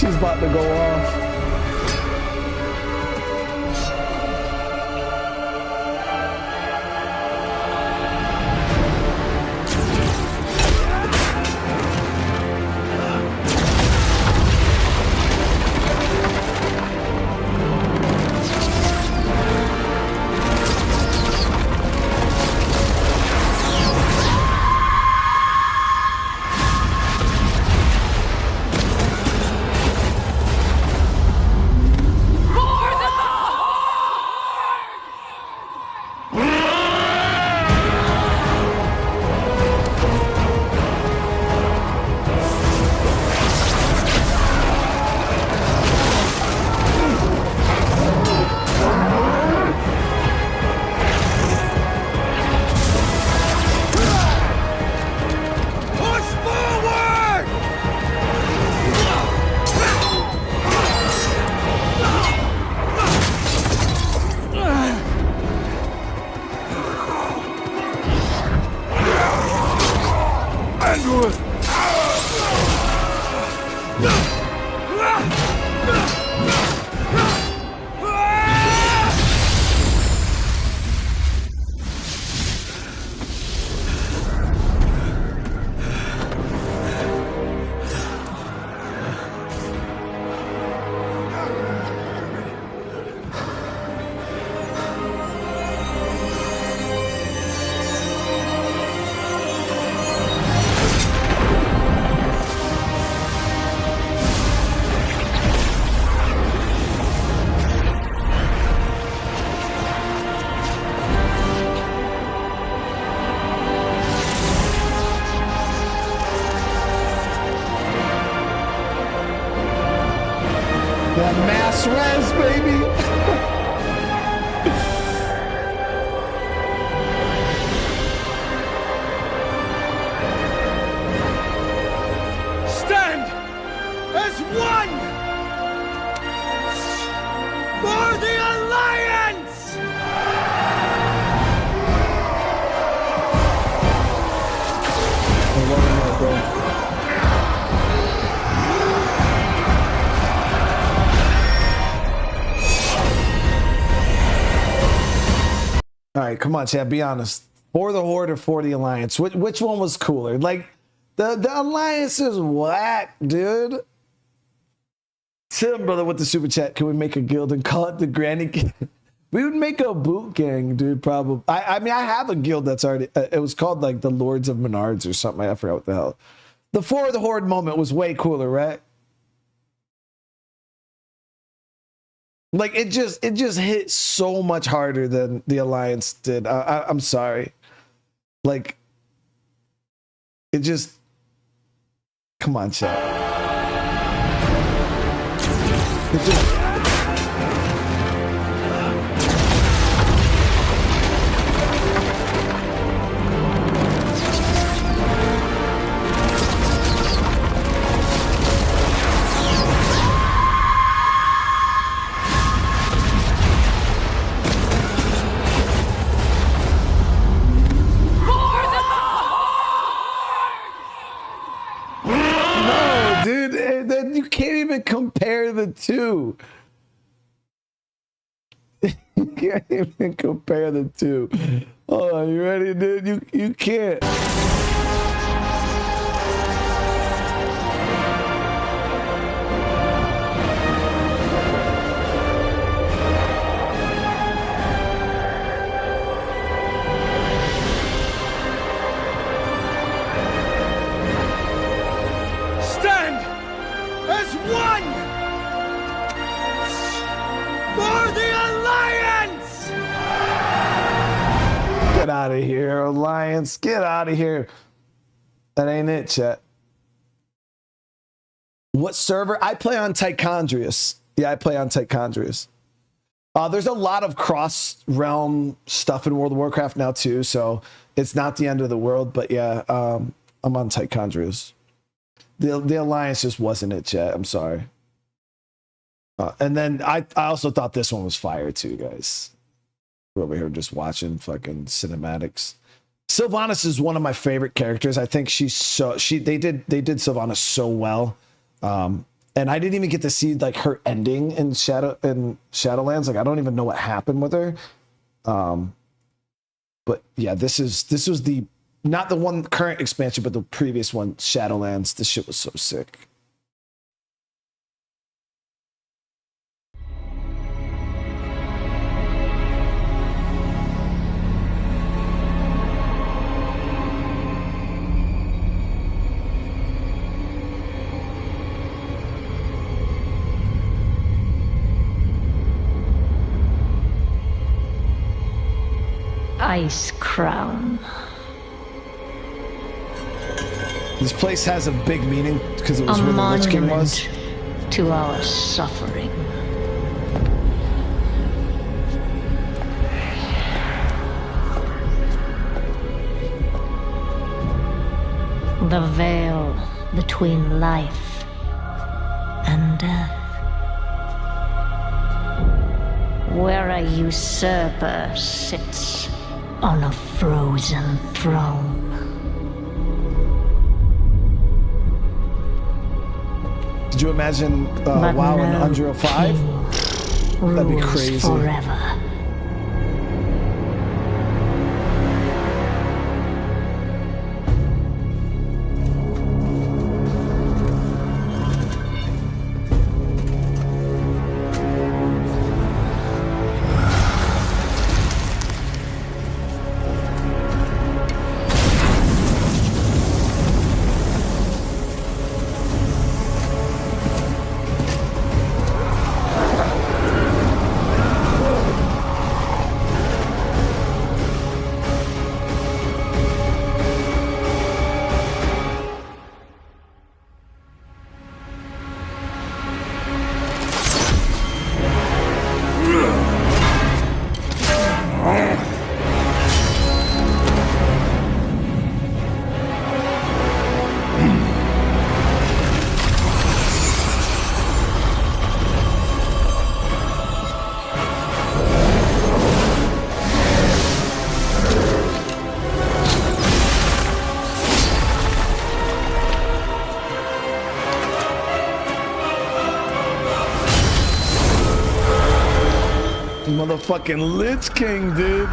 She's about to go off. That mass res, baby. Stand as one for the Alliance! All right, come on, Chad. Be honest. For the Horde or for the Alliance? Which one was cooler? Like, the Alliance is whack, dude. Tim, brother, with the super chat. Can we make a guild and call it the Granny Gang? We would make a boot gang, dude. Probably. I mean, I have a guild that's already. It was called like the Lords of Menards or something. I forgot what the hell. The For the Horde moment was way cooler, right? Like it just hit so much harder than the Alliance did. I'm sorry. Like it just. Come on, chat. It just. Dude, you can't even compare the two. You can't even compare the two. Hold on, you ready, dude? You can't. One for the Alliance! Get out of here, Alliance. Get out of here. That ain't it, chat. What server? I play on Tichondrius. Yeah, I play on Tichondrius. There's a lot of cross-realm stuff in World of Warcraft now, too, so it's not the end of the world, but yeah, I'm on Tichondrius. The Alliance just wasn't it, chat. I'm sorry. And then I also thought this one was fire too, guys. We're over here just watching fucking cinematics. Sylvanas is one of my favorite characters. I think she's so they did Sylvanas so well. And And I didn't even get to see like her ending in Shadowlands. Like I don't even know what happened with her. But yeah, this was the not the one current expansion, but the previous one, Shadowlands. This shit was so sick. Ice Crown. This place has a big meaning because it was where the Lich King was. To our suffering. The veil between life and death. Where a usurper sits on a frozen throne. Did you imagine WoW in Unreal 5? That'd be crazy. Forever. Motherfucking Lich King, dude.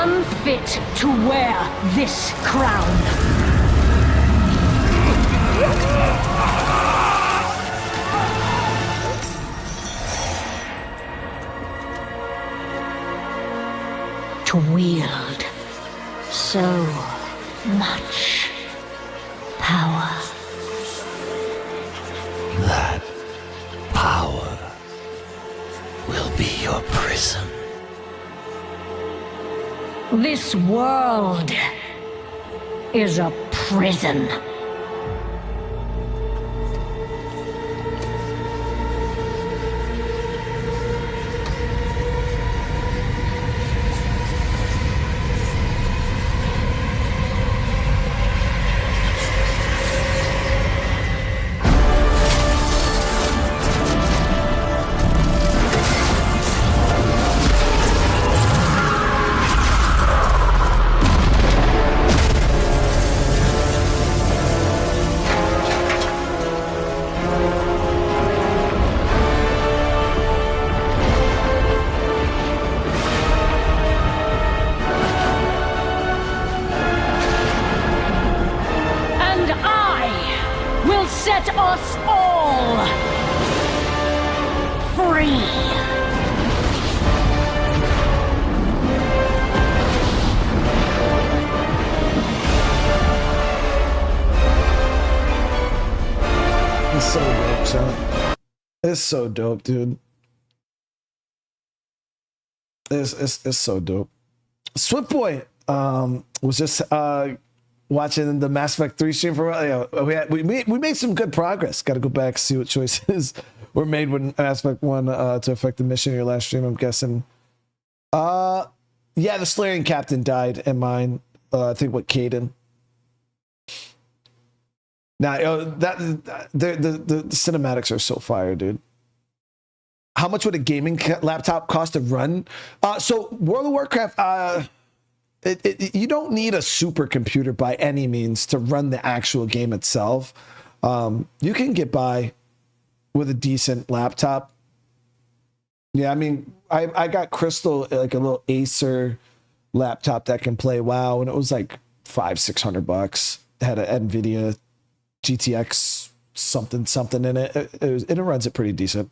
Unfit to wear this crown. To wield so much power. That power will be your prison. This world is a prison. 100%. It's so dope, dude. It's so dope. Swift Boy was just watching the Mass Effect 3 stream for we made some good progress. Got to go back, see what choices were made when Mass Effect 1 to affect the mission in your last stream, I'm guessing. Yeah, the Solarian captain died in mine. I think what Caden. Now the cinematics are so fire, dude. How much would a gaming laptop cost to run? So World of Warcraft, you don't need a supercomputer by any means to run the actual game itself. You can get by with a decent laptop. Yeah, I mean, I got Crystal, like a little Acer laptop that can play WoW, and it was like $500-600. It had an NVIDIA GTX something in it. It runs it pretty decent.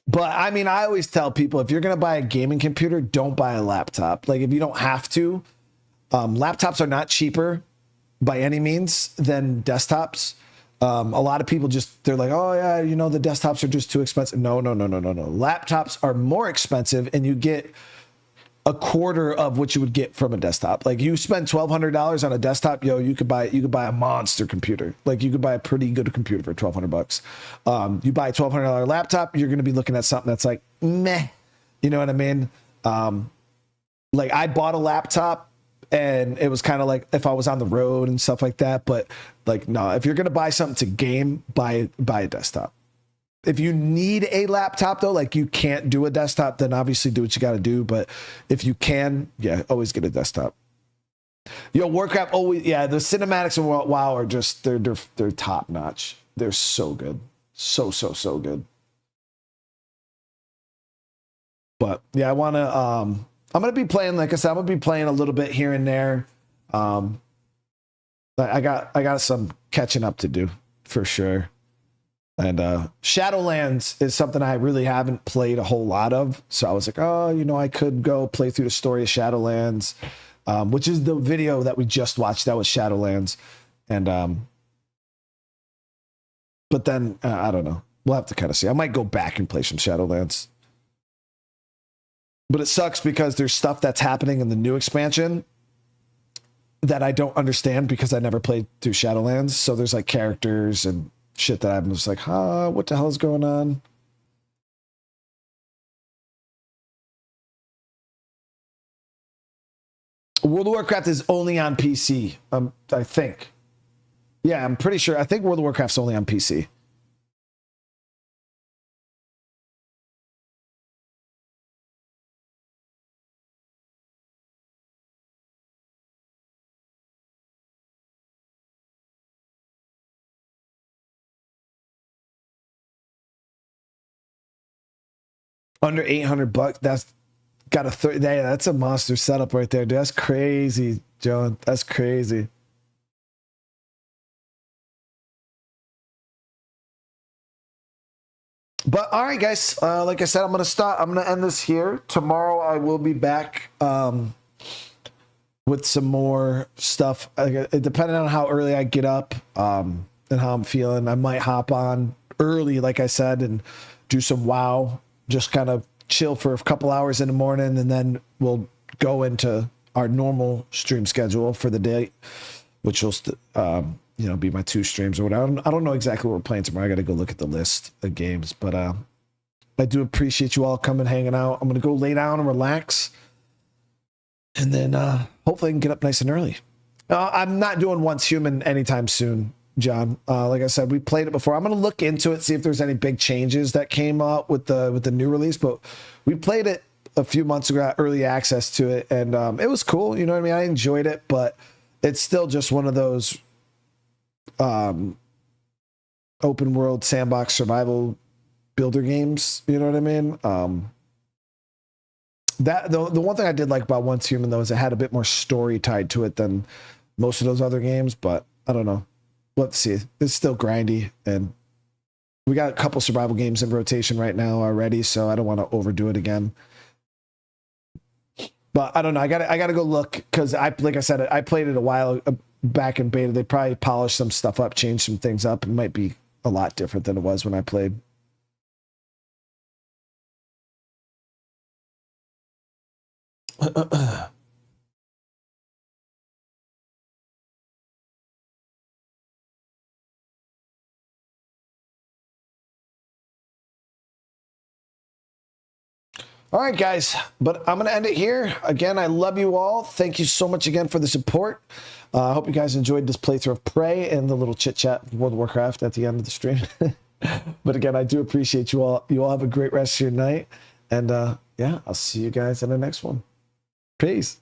But I mean, I always tell people, if you're going to buy a gaming computer, don't buy a laptop. Like, if you don't have to, laptops are not cheaper by any means than desktops. A lot of people they're like, oh yeah, you know, the desktops are just too expensive. No. Laptops are more expensive, and you get a quarter of what you would get from a desktop. Like, you spend $1,200 on a desktop, you could buy a monster computer. Like, you could buy a pretty good computer for $1,200. You buy a $1,200 laptop, you're going to be looking at something that's like meh. You know what I mean? Like, I bought a laptop, and it was kind of like if I was on the road and stuff like that. But like, no, if you're going to buy something to game, buy a desktop. If you need a laptop, though, like you can't do a desktop, then obviously do what you got to do. But if you can, yeah, always get a desktop. Warcraft always, yeah, the cinematics of WoW are just, they're top notch. They're so good. So good. But yeah, I'm going to be playing, like I said, I'm going to be playing a little bit here and there. I got some catching up to do for sure. And Shadowlands is something I really haven't played a whole lot of. So I was like, I could go play through the story of Shadowlands, which is the video that we just watched. That was Shadowlands. And but then I don't know. We'll have to kind of see. I might go back and play some Shadowlands. But it sucks because there's stuff that's happening in the new expansion that I don't understand because I never played through Shadowlands. So there's like characters and shit that I'm just like, what the hell is going on? World of Warcraft is only on PC, I think. Yeah, I'm pretty sure. I think World of Warcraft's only on PC. Under $800, that's got that's a monster setup right there, dude. That's crazy, John. That's crazy. But all right, guys. Like I said, I'm gonna end this here. Tomorrow I will be back with some more stuff. Depending on how early I get up and how I'm feeling, I might hop on early, like I said, and do some WoW. Just kind of chill for a couple hours in the morning, and then we'll go into our normal stream schedule for the day, which will be my 2 streams or whatever. I don't know exactly what we're playing tomorrow. I got to go look at the list of games, but I do appreciate you all coming, hanging out. I'm going to go lay down and relax, and then hopefully I can get up nice and early. I'm not doing Once Human anytime soon, John. Like I said, we played it before. I'm going to look into it, see if there's any big changes that came up with the new release. But we played it a few months ago, early access to it, and it was cool. You know what I mean? I enjoyed it, but it's still just one of those open world sandbox survival builder games. You know what I mean? That the one thing I did like about Once Human, though, is it had a bit more story tied to it than most of those other games. But I don't know. let's see. It's still grindy, and we got a couple survival games in rotation right now already, so I don't want to overdo it again. But I don't know. I gotta go look, because like I said, I played it a while back in beta. They probably polished some stuff up, changed some things up. It might be a lot different than it was when I played. All right, guys, but I'm going to end it here. Again, I love you all. Thank you so much again for the support. I hope you guys enjoyed this playthrough of Prey and the little chit-chat of World of Warcraft at the end of the stream. But again, I do appreciate you all. You all have a great rest of your night. And yeah, I'll see you guys in the next one. Peace.